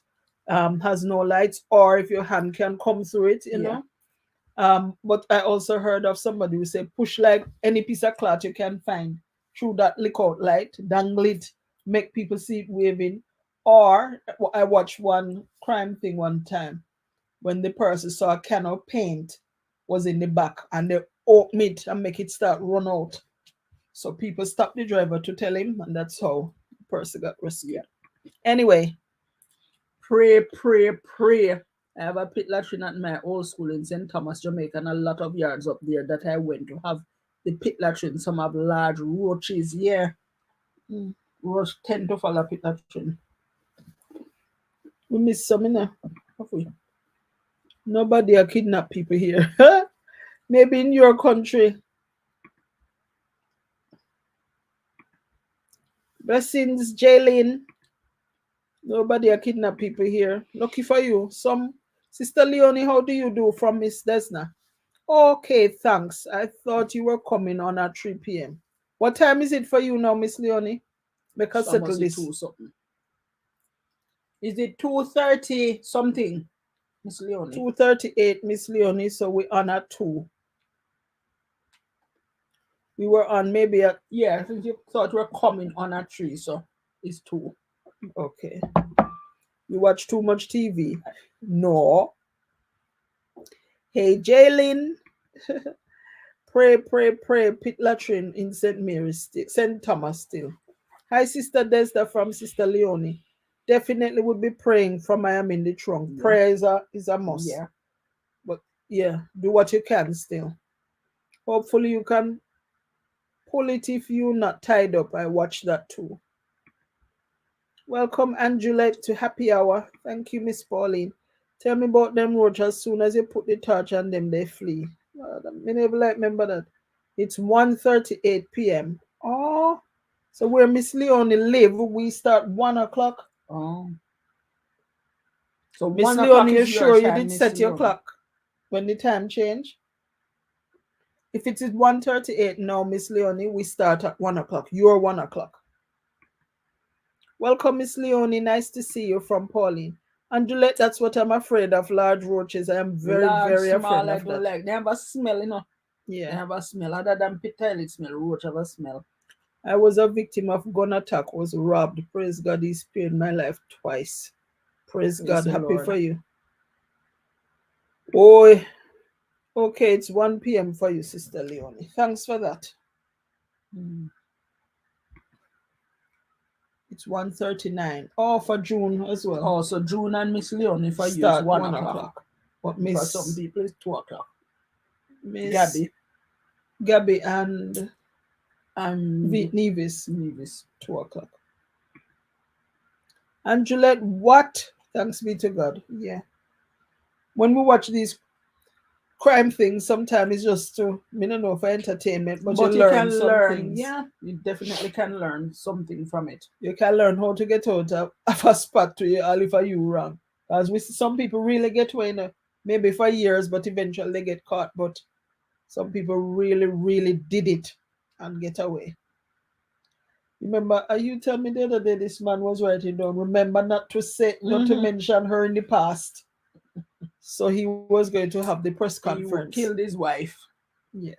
has no lights, or if your hand can come through it, you know. But I also heard of somebody who said push like any piece of cloth you can find through that lookout light, dangle it, make people see it waving. Or I watched one crime thing one time when the person saw a can of paint was in the back and they open it and make it start run out. So people stopped the driver to tell him, and that's how the person got rescued. Anyway, pray. I have a pit latrine at my old school in St. Thomas, Jamaica, and a lot of yards up there that I went to have the pit latrine. Some have large roaches. Roach tend to fall a pit latrine. We miss some, Nobody are kidnap people here. Maybe in your country. Blessings, Jaylin. Nobody are kidnap people here. Lucky for you. Sister Leonie, how do you do from Miss Desna? Okay, thanks. I thought you were coming on at 3 p.m. What time is it for you now, Miss Leonie? Make us settle this. Is it 2:30 something, Miss Leonie? 2:38, Miss Leonie. So we're on at 2. We were on maybe at... Yeah, I think you thought we were coming on at 3, so it's 2. Okay. You watch too much TV? No. Hey, Jaylin. pray. Pit latrine in St. Mary's, St. Thomas still. Hi, Sister Desda from Sister Leonie. Definitely would be praying from I am in the trunk. Yeah. Prayer is a must. Yeah. But yeah, do what you can still. Hopefully you can pull it if you're not tied up. I watch that too. Welcome, Angela, to Happy Hour. Thank you, Miss Pauline. Tell me about them roaches. As soon as you put the torch on them, they flee. Remember that. It's 1:38 p.m. Oh, so where Miss Leonie live, we start 1 o'clock. Oh. So Miss Leonie, you sure you did set your clock when the time changed? If it is 1:38 now, Miss Leonie, we start at 1 o'clock. You're 1 o'clock. Welcome, Miss Leonie. Nice to see you from Pauline. And Juliet, that's what I'm afraid of, large roaches. I am very afraid of that. Like, they have a smell, Yeah. They have a smell. Other than pit toilet smell, roach have a smell. I was a victim of gun attack, was robbed. Praise God, he spared my life twice. Praise God, happy Lord. For you. Oh, okay, it's 1 p.m. for you, Sister Leonie. Thanks for that. It's 1:39. Oh, for June as well. Oh, so June and Miss Leonie for you is 1 o'clock. But Miss... for some people it's 2 o'clock. Miss Gabby Gabby and and Nevis, Nevis. 2 o'clock. And Juliet, what? Thanks be to God. Yeah. When we watch these crime things, sometimes it's just to, I don't know, for entertainment, but you But you learn can some learn, things. yeah, you definitely can learn something from it. You can learn how to get out of a spot to you, all if you wrong. As we see some people really get away, maybe for years, but eventually they get caught. But some people really, really did it and get away. Remember, you tell me the other day this man was writing down, remember not to say, not to mention her in the past. So he was going to have the press He conference. killed his wife. Yeah.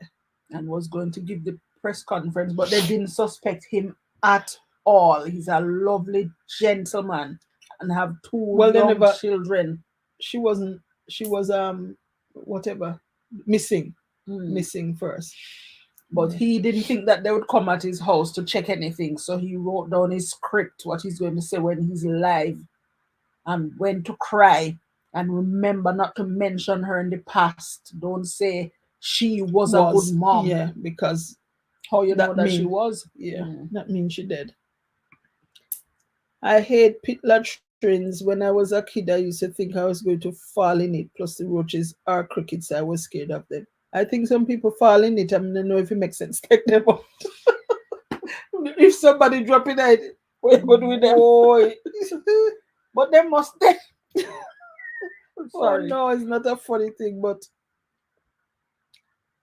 And was going to give the press conference, but they didn't suspect him at all. He's a lovely gentleman and have two Well, they young never, children. she wasn't, she was, whatever, missing, Mm. missing first. But he didn't think that they would come at his house to check anything. So he wrote down his script, what he's going to say when he's live, and when to cry. And remember not to mention her in the past. Don't say she was a good mom. Yeah, because How you know that she mean, was? yeah, that means she did. I hate pit latrines. When I was a kid, I used to think I was going to fall in it. Plus, the roaches are crickets. I was scared of them. I think some people fall in it. I don't know if it makes sense. Take them out. If somebody drop in it, what you going to do with them? Boy. But they must. Oh Sorry. no, it's not a funny thing, but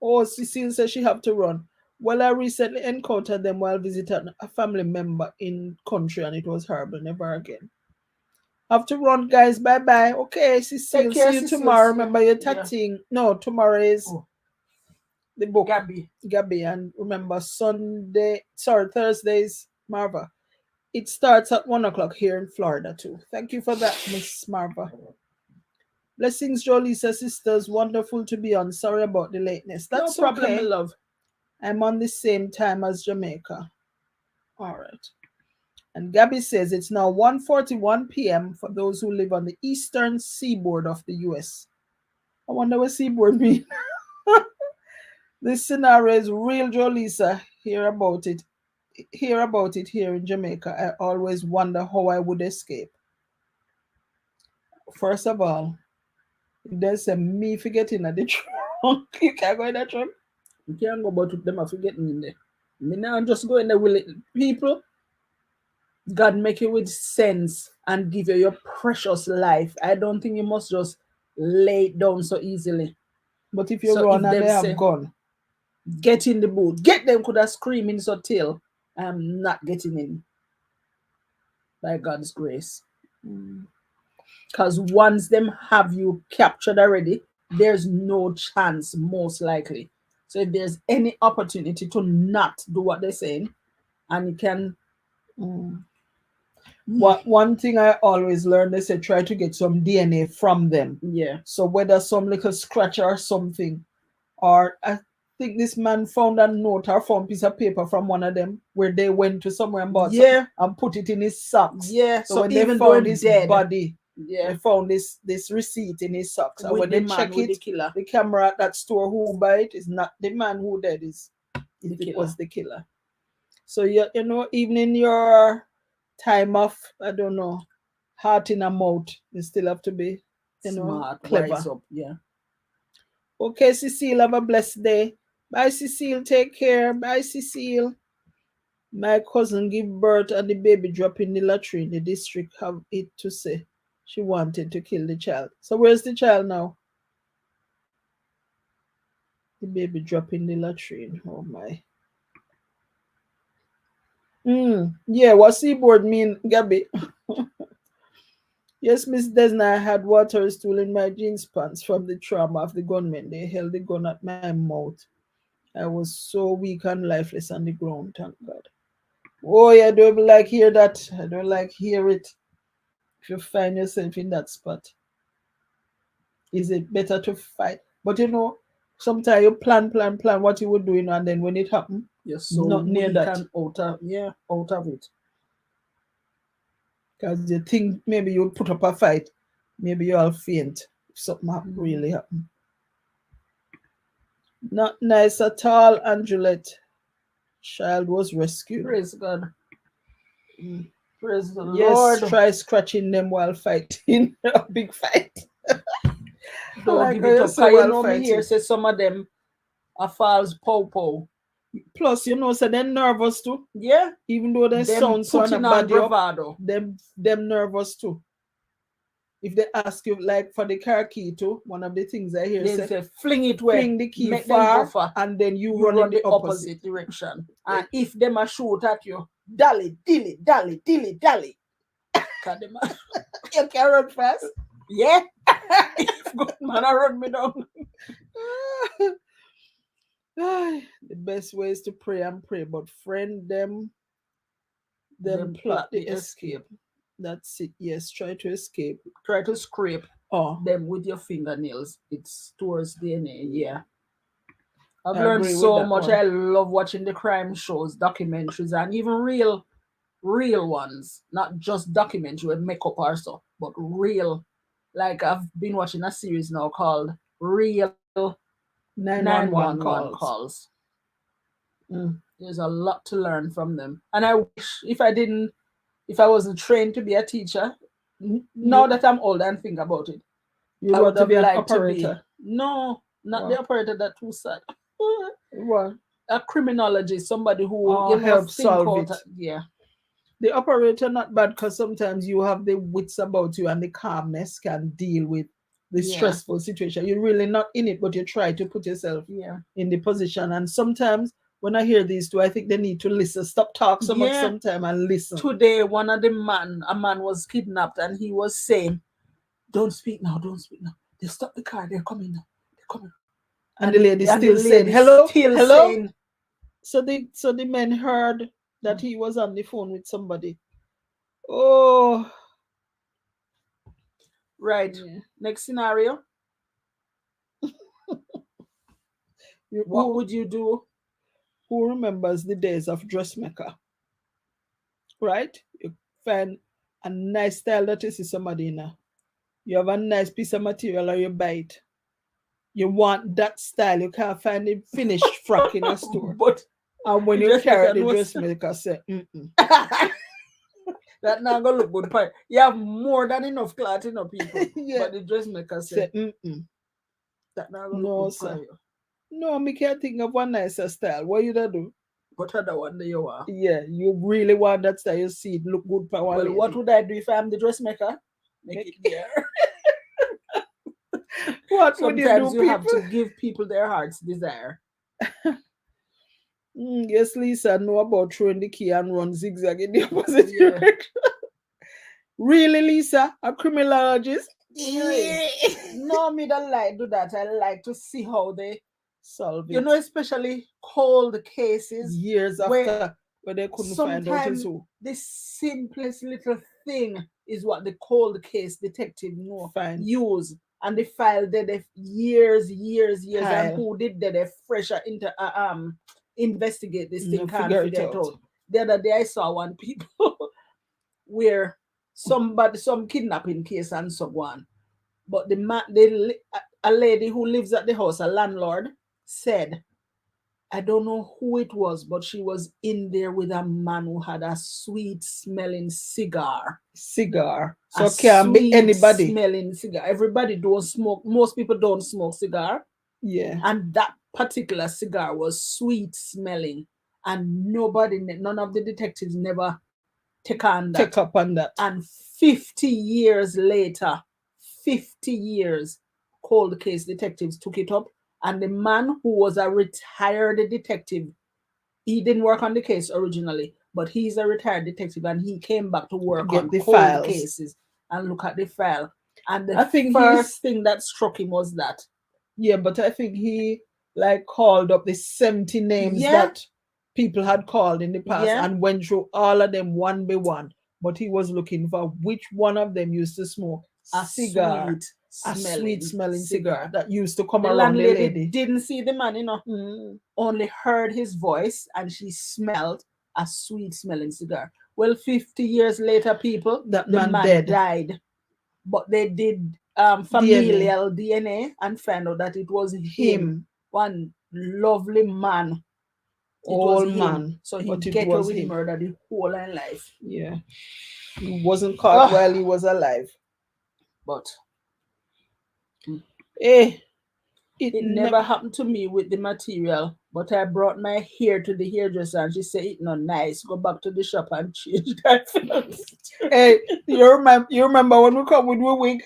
oh, Cecile says she have to run. Well, I recently encountered them while visiting a family member in country, and it was horrible. Never again. Have to run, guys. Bye bye. Okay, Cecile. Take care, See you Cecile. tomorrow. Remember your Yeah. tatting. No, tomorrow is the book. Gabby. And remember Thursday is Marva. It starts at 1 o'clock here in Florida too. Thank you for that, Miss Marva. Blessings, Joleisa sisters. Wonderful to be on. Sorry about the lateness. That's no problem, okay. my love. I'm on the same time as Jamaica. All right. And Gabby says it's now 1:41 p.m. for those who live on the eastern seaboard of the US. I wonder what seaboard means. This scenario is real, Joleisa. Hear about it here in Jamaica. I always wonder how I would escape. First of all, if there's a me forgetting at the trunk, you can't go in that trunk. You can't go about with them if forgetting in there. Me now just go in there with people. God make you with sense and give you your precious life. I don't think you must just lay it down so easily. But if you run and they have gone, get in the boot. Get them could have screaming so till I'm not getting in. By God's grace. Because once them have you captured already, there's no chance, most likely. So if there's any opportunity to not do what they're saying, and you can. One thing I always learn, they say try to get some DNA from them. Yeah. So whether some little scratch or something, or I think this man found a note or found a piece of paper from one of them where they went to somewhere and bought something and put it in his socks. Yeah. So when they found his body, they found this receipt in his socks. And when they check it, the camera at that store who buy it is not the man who did it was the killer. So you know, even in your time of, I don't know, heart in a mouth, you still have to be, smart, clever. Wise up, yeah. Okay, Cecile, have a blessed day. Bye, Cecile. Take care. Bye, Cecile. My cousin give birth and the baby drop in the latrine. The district have it to say she wanted to kill the child. So where's the child now? The baby drop in the latrine. Oh my. Yeah, what seaboard mean, Gabby? Yes, Miss Desna, I had water stool in my jeans pants from the trauma of the gunmen. They held the gun at my mouth. I was so weak and lifeless on the ground, thank God. Oh, I don't like hear that. I don't like hear it. If you find yourself in that spot, is it better to fight? But sometimes you plan what you would do, and then when it happens, you're so not near that. And out of it. Because you think maybe you'll put up a fight, maybe you'll faint if something really happen. Not nice at all, Angelette. Child was rescued. Praise God. Mm. Praise the Yes, Lord. try scratching them while fighting a big fight. Don't Like give how it you up. say Cause you while know me here fighting. say some of them are false po. Plus, you know, so they're nervous too. Yeah. Even though they Them sound so on a putting on body up, bravado. them nervous too. If they ask you, like for the car key too, one of the things I hear They say, say fling it where, fling the key make them go far, for. and then you You run in run the the opposite. opposite direction. And if them a shoot at you, dally, dilly, dally, dilly, dally. Cause them a- You can run fast. yeah. If good man a run me down. The best way is to pray and pray, but friend them plot the escape. That's it. Yes, try to escape. Try to scrape Oh, them with your fingernails. It stores DNA. Yeah. I've I learned agree with so that much. one. I love watching the crime shows, documentaries, and even real ones. Not just documentary with makeup or so, but real. Like I've been watching a series now called Real 911 911 calls. calls. Mm. There's a lot to learn from them. And I wish if I wasn't trained to be a teacher, now that I'm older and think about it, You'd I want would to have be an liked to be. operator. No, not the Wow. operator, that too sad. What? A criminologist, somebody who Help think solve out. it. Yeah. The operator not bad because sometimes you have the wits about you and the calmness can deal with the Yeah. stressful situation. You're really not in it, but you try to put yourself Yeah. in the position. And sometimes when I hear these two, I think they need to listen. Stop talk so much Yeah. sometime and listen. Today, a man was kidnapped and he was saying, don't speak now, don't speak now. They stopped the car, they're coming now. They're coming. And the lady And still the saying, lady hello, still hello. saying, So the men heard that he was on the phone with somebody. Oh, right. yeah. Next scenario. What would you do? Who remembers the days of dressmaker? Right? You find a nice style that you see somebody now. You have a nice piece of material or you buy it. You want that style. You can't find the finished frock in a store. But And when the you carry dressmaker the knows. dressmaker say, That not gonna look good. Part. You have more than enough cloth, people. Yeah. But the dressmaker say, say, that not gonna no, look good sir. for you. No, me can't think of one nicer style. What you da do? But other one that you are. Yeah, you really want that style. You see it look good for one Well, lady. what would I do if I'm the dressmaker? Make it there. What would you do, Sometimes you people? have to give people their heart's desire. Yes, Lisa know about throwing the key and run zigzag in the opposite Yeah. direction. Really, Lisa? A criminologist? Yeah. No, me don't like do that. I like to see how they Solve it. you know, especially cold cases. Years after where they couldn't find out Sometimes who. the simplest little thing is what the cold case detective use. And the file they years, and who did they fresher into investigate this thing, can't figure it out. The other day I saw one people where some kidnapping case and so on. But a lady who lives at the house, a landlord, said, I don't know who it was, but she was in there with a man who had a sweet smelling cigar. So it can be anybody. Smelling cigar. Everybody don't smoke. Most people don't smoke cigar. Yeah. And that particular cigar was sweet smelling. And none of the detectives never take up on that. And 50 years later, 50 years, cold case detectives took it up. And the man who was a retired detective, he didn't work on the case originally, but he's a retired detective and he came back to work on the cold cases and look at the file. And the first thing that struck him was that. Yeah, but I think he called up the 70 names that people had called in the past and went through all of them one by one. But he was looking for which one of them used to smoke a cigar. A sweet smelling cigar that used to come around the lady. Didn't see the man, only heard his voice and she smelled a sweet smelling cigar. Well, 50 years later, people, the man died. But they did familial DNA and found out that it was him. One lovely man. It was Old him. man. So he But it get away was with him. murder the whole line life. Yeah. He wasn't caught Ugh. while he was alive. But Eh, it never happened to me with the material. But I brought my hair to the hairdresser and she said it not nice. Go back to the shop and change that. Hey, you remember when we come with we wig?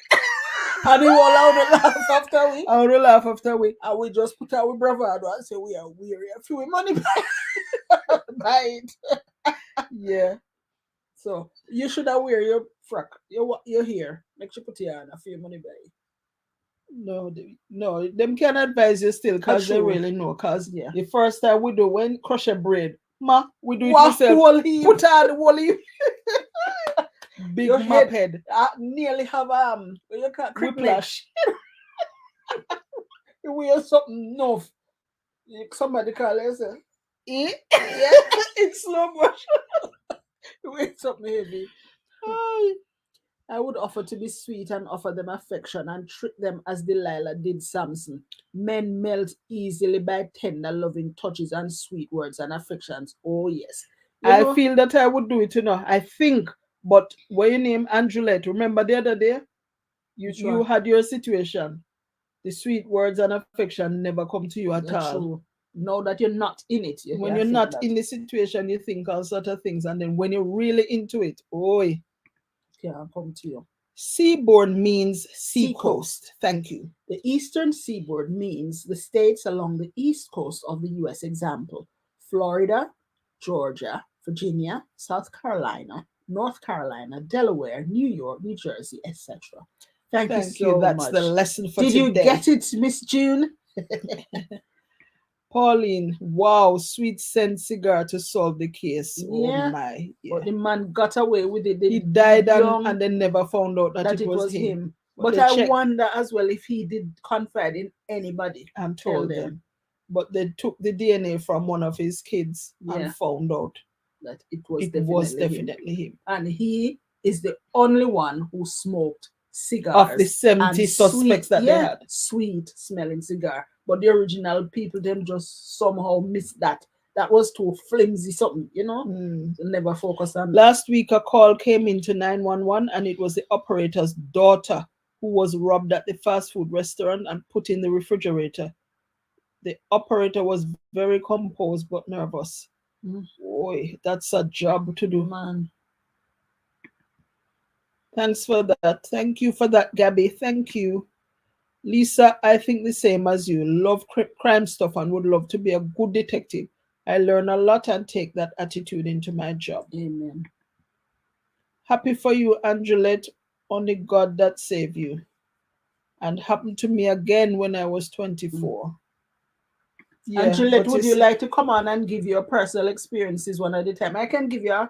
And we all out to laugh after we. I would laugh after we. And we just put our bravado and say we are weary. A few money buy it. Yeah. So you should have wear your frock, your hair. Make sure put it on a few money buy it. No, them can advise you still because they true. really know. Because Yeah. the first time we do when crochet braid, we do it What myself. whole heap? Put on the whole heap. Big Your map head. I nearly have you can't Whiplash. You wear something enough. Somebody call it say, Yeah. yeah, It's slow motion. you wear something heavy. Ay. I would offer to be sweet and offer them affection and treat them as Delilah did Samson. Men melt easily by tender, loving touches and sweet words and affections. Oh, yes. I feel that I would do it, I think. But when you name Angelette, remember the other day? You had your situation. The sweet words and affection never come to you at all. True. Now that you're not in it, when you're not in the situation, you think all sort of things, and then when you're really into it, it can't come to you. Seaboard means seacoast. Thank you. The eastern seaboard means the states along the east coast of the U.S. Example: Florida, Georgia, Virginia, South Carolina, North Carolina, Delaware, New York, New Jersey, etc. Thank you so That's much. The lesson for Did today. you get it, Miss June? Pauline, wow, sweet scent cigar to solve the case. Yeah. Oh my. Yeah. But the man got away with it. He died and they never found out that it was him. But I wonder as well if he did confide in anybody and told them. But they took the DNA from one of his kids and found out that it was definitely him. And he is the only one who smoked cigars. Of the 70 suspects that they had. Sweet smelling cigar. But the original people, them just somehow missed that. That was too flimsy something, Never focus on that. Last week, a call came into 911 and it was the operator's daughter who was robbed at the fast food restaurant and put in the refrigerator. The operator was very composed but nervous. Boy, that's a job to do, man. Thanks for that. Thank you for that, Gabby. Thank you. Lisa, I think the same as you. Love crime stuff and would love to be a good detective. I learn a lot and take that attitude into my job. Amen. Happy for you, Angelette. Only God that saved you. And happened to me again when I was 24. Yeah, Angelette, would you like to come on and give your personal experiences one at a time? I can give you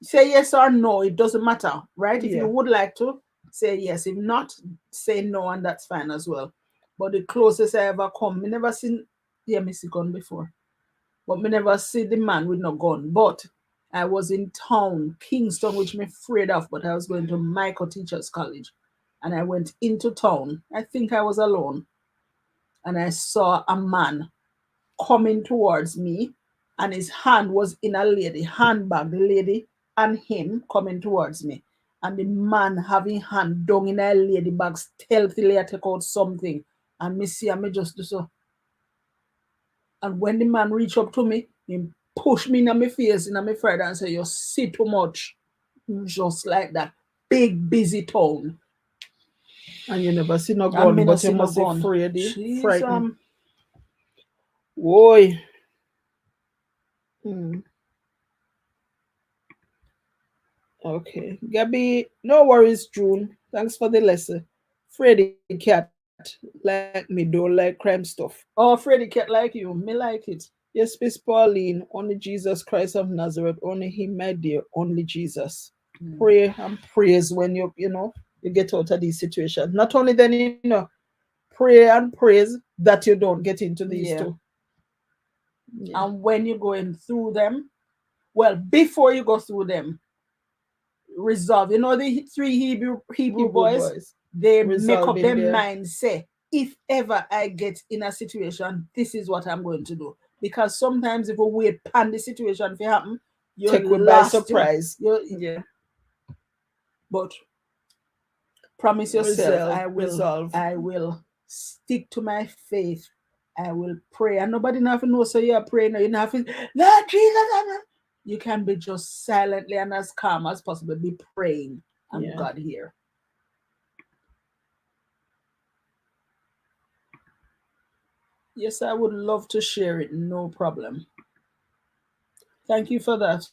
say yes or no. It doesn't matter, right? If you would like to, say yes. If not, say no, and that's fine as well. But the closest I ever come, me never seen, me see gun before. But me never see the man with no gun. But I was in town, Kingston, which me afraid of, but I was going to Michael Teachers College. And I went into town. I think I was alone. And I saw a man coming towards me, and his hand was in a lady handbag, the lady and him coming towards me, and the man having hand down in a lady bag stealthily I take out something, and me see and me just do so. And when the man reach up to me, he push me in my face, in my forehead, and say, "You see too much." Just like that. Big busy town. And you never see no gun, but you must be afraid. Frightened. Boy. Okay. Gabby, no worries, June. Thanks for the lesson. Freddy Cat, like me, don't like crime stuff. Oh, Freddy Cat like you. Me like it. Yes, Miss Pauline. Only Jesus Christ of Nazareth. Only him, my dear. Only Jesus. Pray and praise when you get out of these situations. Not only then, pray and praise that you don't get into these two. Yeah. And when you're going through them, well, before you go through them, resolve. The 3 Hebrew boys, they make up their mind, say, if ever I get in a situation, this is what I'm going to do. Because sometimes if we wait pan the situation to happen, you're Take we by lost. surprise. Yeah. But promise yourself, I will stick to my faith. I will pray. And nobody nothing knows so you're praying. You have to, Lord Jesus. You can be just silently and as calm as possible. Be praying and God here. Yes, I would love to share it. No problem. Thank you for that.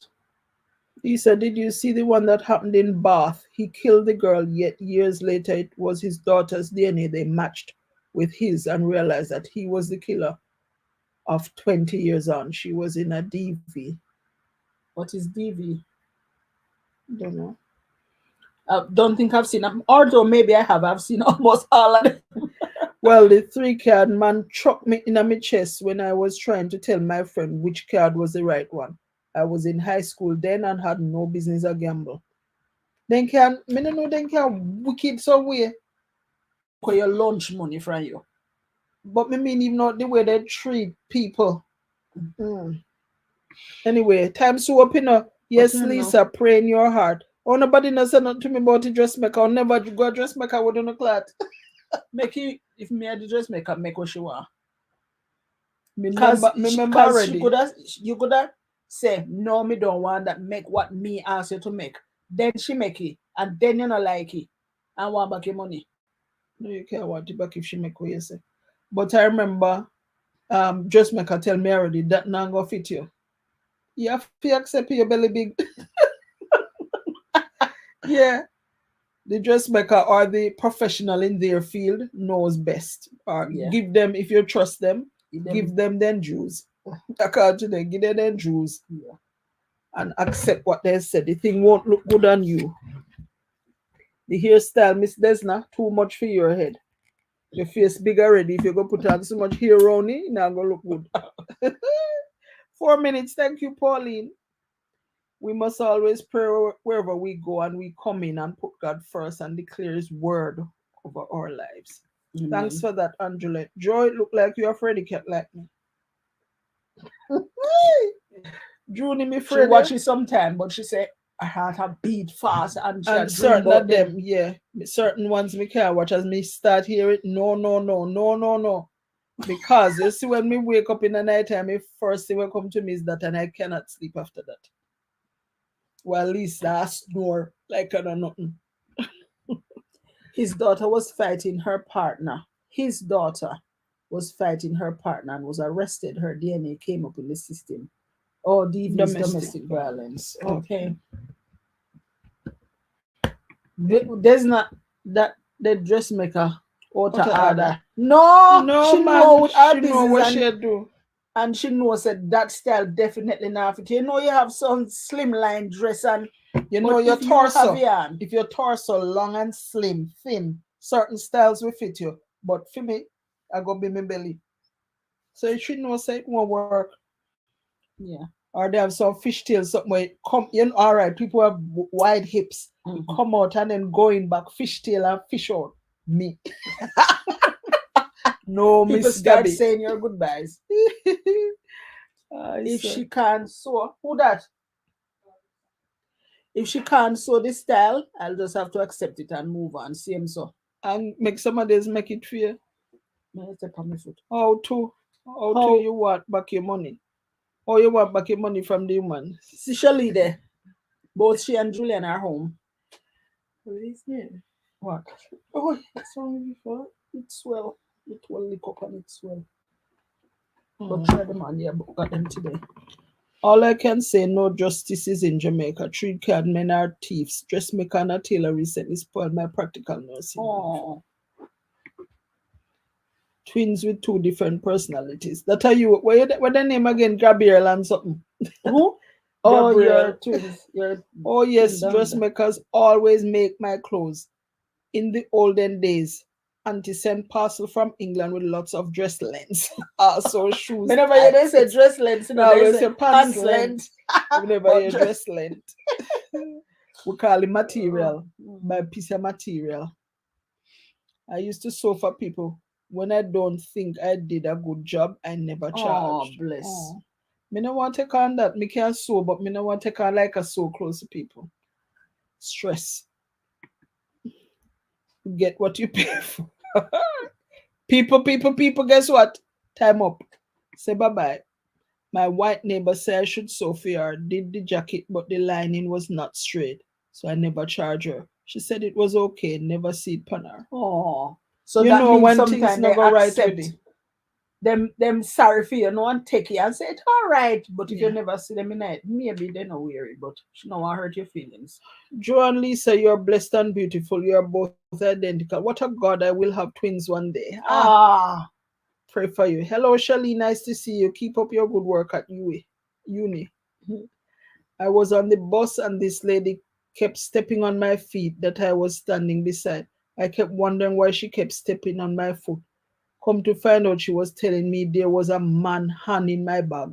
Lisa, did you see the one that happened in Bath? He killed the girl, yet years later it was his daughter's DNA they matched with his and realized that he was the killer of 20 years on. She was in a DV. What is DV? Don't know. I don't think I've seen them. Although maybe I have. I've seen almost all of them. Well, the 3-card man chucked me in my chest when I was trying to tell my friend which card was the right one. I was in high school then and had no business a gamble. Then can me no know then can wicked somewhere. For your lunch money from you. But me mean even not the way they treat people. Anyway, time so up in yes, Lisa, pray in your heart. Oh, nobody knows nothing to me about the dressmaker. I'll never go a dressmaker with a clot. Make it if me a the dressmaker make what she want. Because you could have say no, me don't want that. Make what me ask you to make. Then she make it, and then you not like it, and want back your money. No, you can't want it back if she make what you say. But I remember, dressmaker tell me already that not gonna fit you. You have to accept your belly big. Yeah. The dressmaker or the professional in their field knows best. Give them, if you trust them, give them then Jews. According to them, give them then Jews. Yeah. And accept what they said. The thing won't look good on you. The hairstyle, Miss Desna, too much for your head. Your face big already. If you're going to put on so much hair around it, now going to look good. 4 minutes. Thank you, Pauline. We must always pray wherever we go and we come in and put God first and declare His word over our lives. Mm-hmm. Thanks for that, Angela. Joy, look like you're afraid cat like me. Junie, me She watch it sometime, but she say her heart a beat fast and certain of them, yeah. Certain ones me can't watch as me start hear it. No. Because you see, when me wake up in the night time, the first thing will come to me is that, and I cannot sleep after that. Well, at least I snore like I don't know nothing. His daughter was fighting her partner. His daughter was fighting her partner and was arrested. Her DNA came up in the system. Oh, DV is domestic violence. Okay. There's not that the dressmaker or to order. No, she know what she do. And she knows that style definitely not fit. You know you have some slimline dress and you know your torso. If your torso long and slim, thin, certain styles will fit you. But for me, I go be my belly. So you should know say it won't work. Yeah. Or they have some fishtail something where come in. All right, people have wide hips. Mm-hmm. Come out and then going back, fishtail and fish out. Me. No, people Miss start Gabby. saying your goodbyes. If she can't sew, who that? If she can't sew this style, I'll just have to accept it and move on. Same so. And make some of this make it fair. Step on my foot. How to you want back your money? Or you want back your money from the woman? Surely there. Both she and Julian are home. What? Oh, it's wrong before. It's well. It will lick up and it's well. But try them on, yeah, but got them today. All I can say, no justice is in Jamaica. 3-card men are thieves. Dressmaker and a tailor recently spoiled my practical nursing. Oh. Twins with 2 different personalities. That are you. What the name again? Gabriel and something. Who? Oh, your twins. Oh, yes. Dressmakers always make my clothes. In the olden days, Auntie sent parcel from England with lots of dress lengths. Also shoes. Whenever they say dress lengths, they say pants length. Whenever you dress length. We call it material. By piece of material. I used to sew for people When I don't think I did a good job, I never Oh, charged. bless. Oh. Me no want to take on that. Me can sew, but me no want to take on like a so close to people. Stress. You get what you pay for. People, guess what? Time up. Say bye-bye. My white neighbor said I should sew for her. Did the jacket, but the lining was not straight. So I never charge her. She said it was okay. Never see it upon her. Oh, so You that know means when things sometimes not they go right with accept it. them sorry for you, no one take it and say it all right. But if you Yeah. never see them in it, maybe they not weary, but she don't want to hurt your feelings. Joe and Lisa, you're blessed and beautiful. You're both identical. What a God, I will have twins one day. Ah, Ah, pray for you. Hello, Shelly. Nice to see you. Keep up your good work at uni. I was on the bus and this lady kept stepping on my feet that I was standing beside. I kept wondering why she kept stepping on my foot. Come to find out, she was telling me there was a man hand in my bag.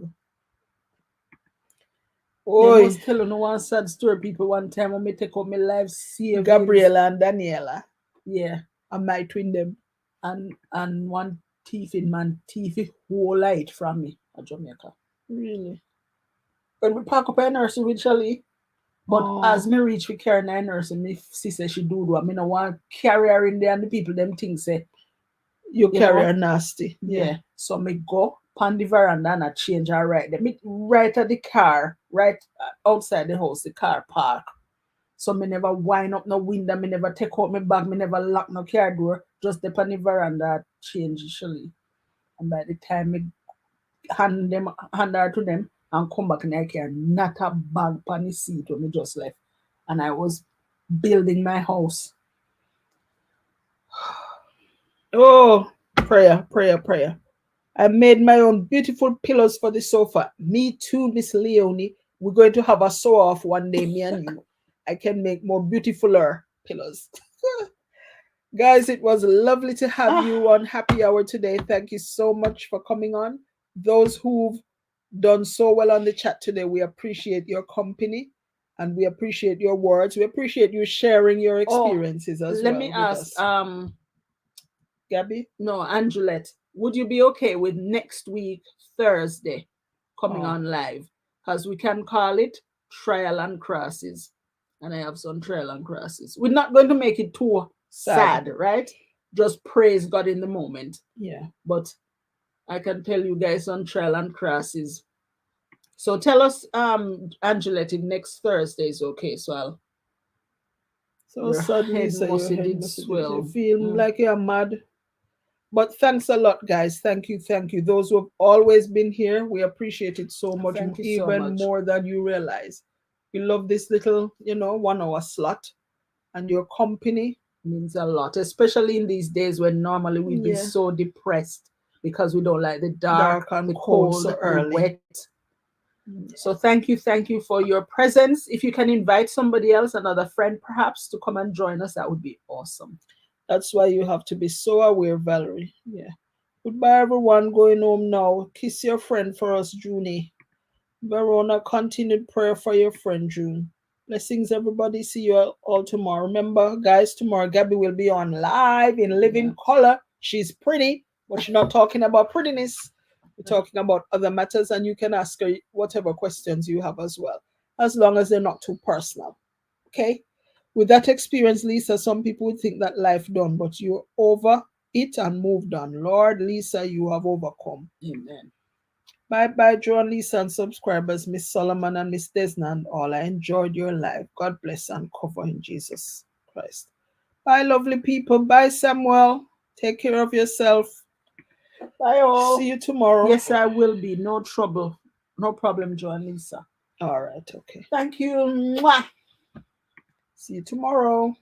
they Oi, must tell you no one sad story. People one time when me take up my life savings, Gabriela and Daniela, yeah, and my twin them. and one thiefing man thief it whole light from me at Jamaica. Really? When we park up a nursery with Shelly, but Oh, as me reach we carry nine nursery, me sister she do, I mean I want carry her in there and the people them think say, you you carry know, her nasty. Yeah. yeah. So me go pan the veranda and I change her right there. Me right at the car, right outside the house, the car park. So me never wind up no window, me never take out my bag, me never lock no car door, just the pan the veranda change usually. And by the time me hand her to them and come back in the car, not a bag pan the seat when me just left. And I was building my house. Oh, prayer. I made my own beautiful pillows for the sofa. Me too, Miss Leonie. We're going to have a sew off one day, me and you. I can make more beautifuler pillows. Guys, it was lovely to have you Ah, on Happy Hour today. Thank you so much for coming on. Those who've done so well on the chat today, we appreciate your company and we appreciate your words. We appreciate you sharing your oh, experiences as let me well with ask, us. Gabby? no, Angelette, would you be okay with next week, Thursday, coming Oh, on live? Because we can call it Trial and Crosses. And I have some trial and crosses. We're not going to make it too sad. sad, right? Just praise God in the moment. Yeah. But I can tell you guys on trial and crosses. So tell us, Angelette, if next Thursday is okay. So So your suddenly, head so your must head did must do it. You swell. feel Mm. like you're mad. But thanks a lot, guys. Thank you, thank you. Those who have always been here, we appreciate it so much, Thank you so even much. more than you realize. We love this little, 1 hour slot and your company. Means a lot, especially in these days when normally we'd be Yeah, so depressed because we don't like the dark, dark and the cold cold, so the early. wet. So thank you for your presence. If you can invite somebody else, another friend perhaps, to come and join us, that would be awesome. That's why you have to be so aware, Valerie. Yeah. Goodbye, everyone. Going home now. Kiss your friend for us, Junie. Verona, continued prayer for your friend June. Blessings, everybody. See you all tomorrow. Remember, guys, tomorrow Gabby will be on live in Yeah. living color. She's pretty, but she's not talking about prettiness. We're talking about other matters, and you can ask her whatever questions you have as well, as long as they're not too personal. Okay? With that experience, Lisa, some people would think that life done, but you're over it and moved on. Lord, Lisa, you have overcome. Amen. Bye bye, John, Lisa, and subscribers, Miss Solomon and Miss Desna and all. I enjoyed your life. God bless and cover in Jesus Christ. Bye, lovely people. Bye, Samuel. Take care of yourself. Bye See all. you tomorrow. Yes, I will be. No trouble. No problem, Joe and Lisa. All right, okay. Thank you. Mwah. See you tomorrow.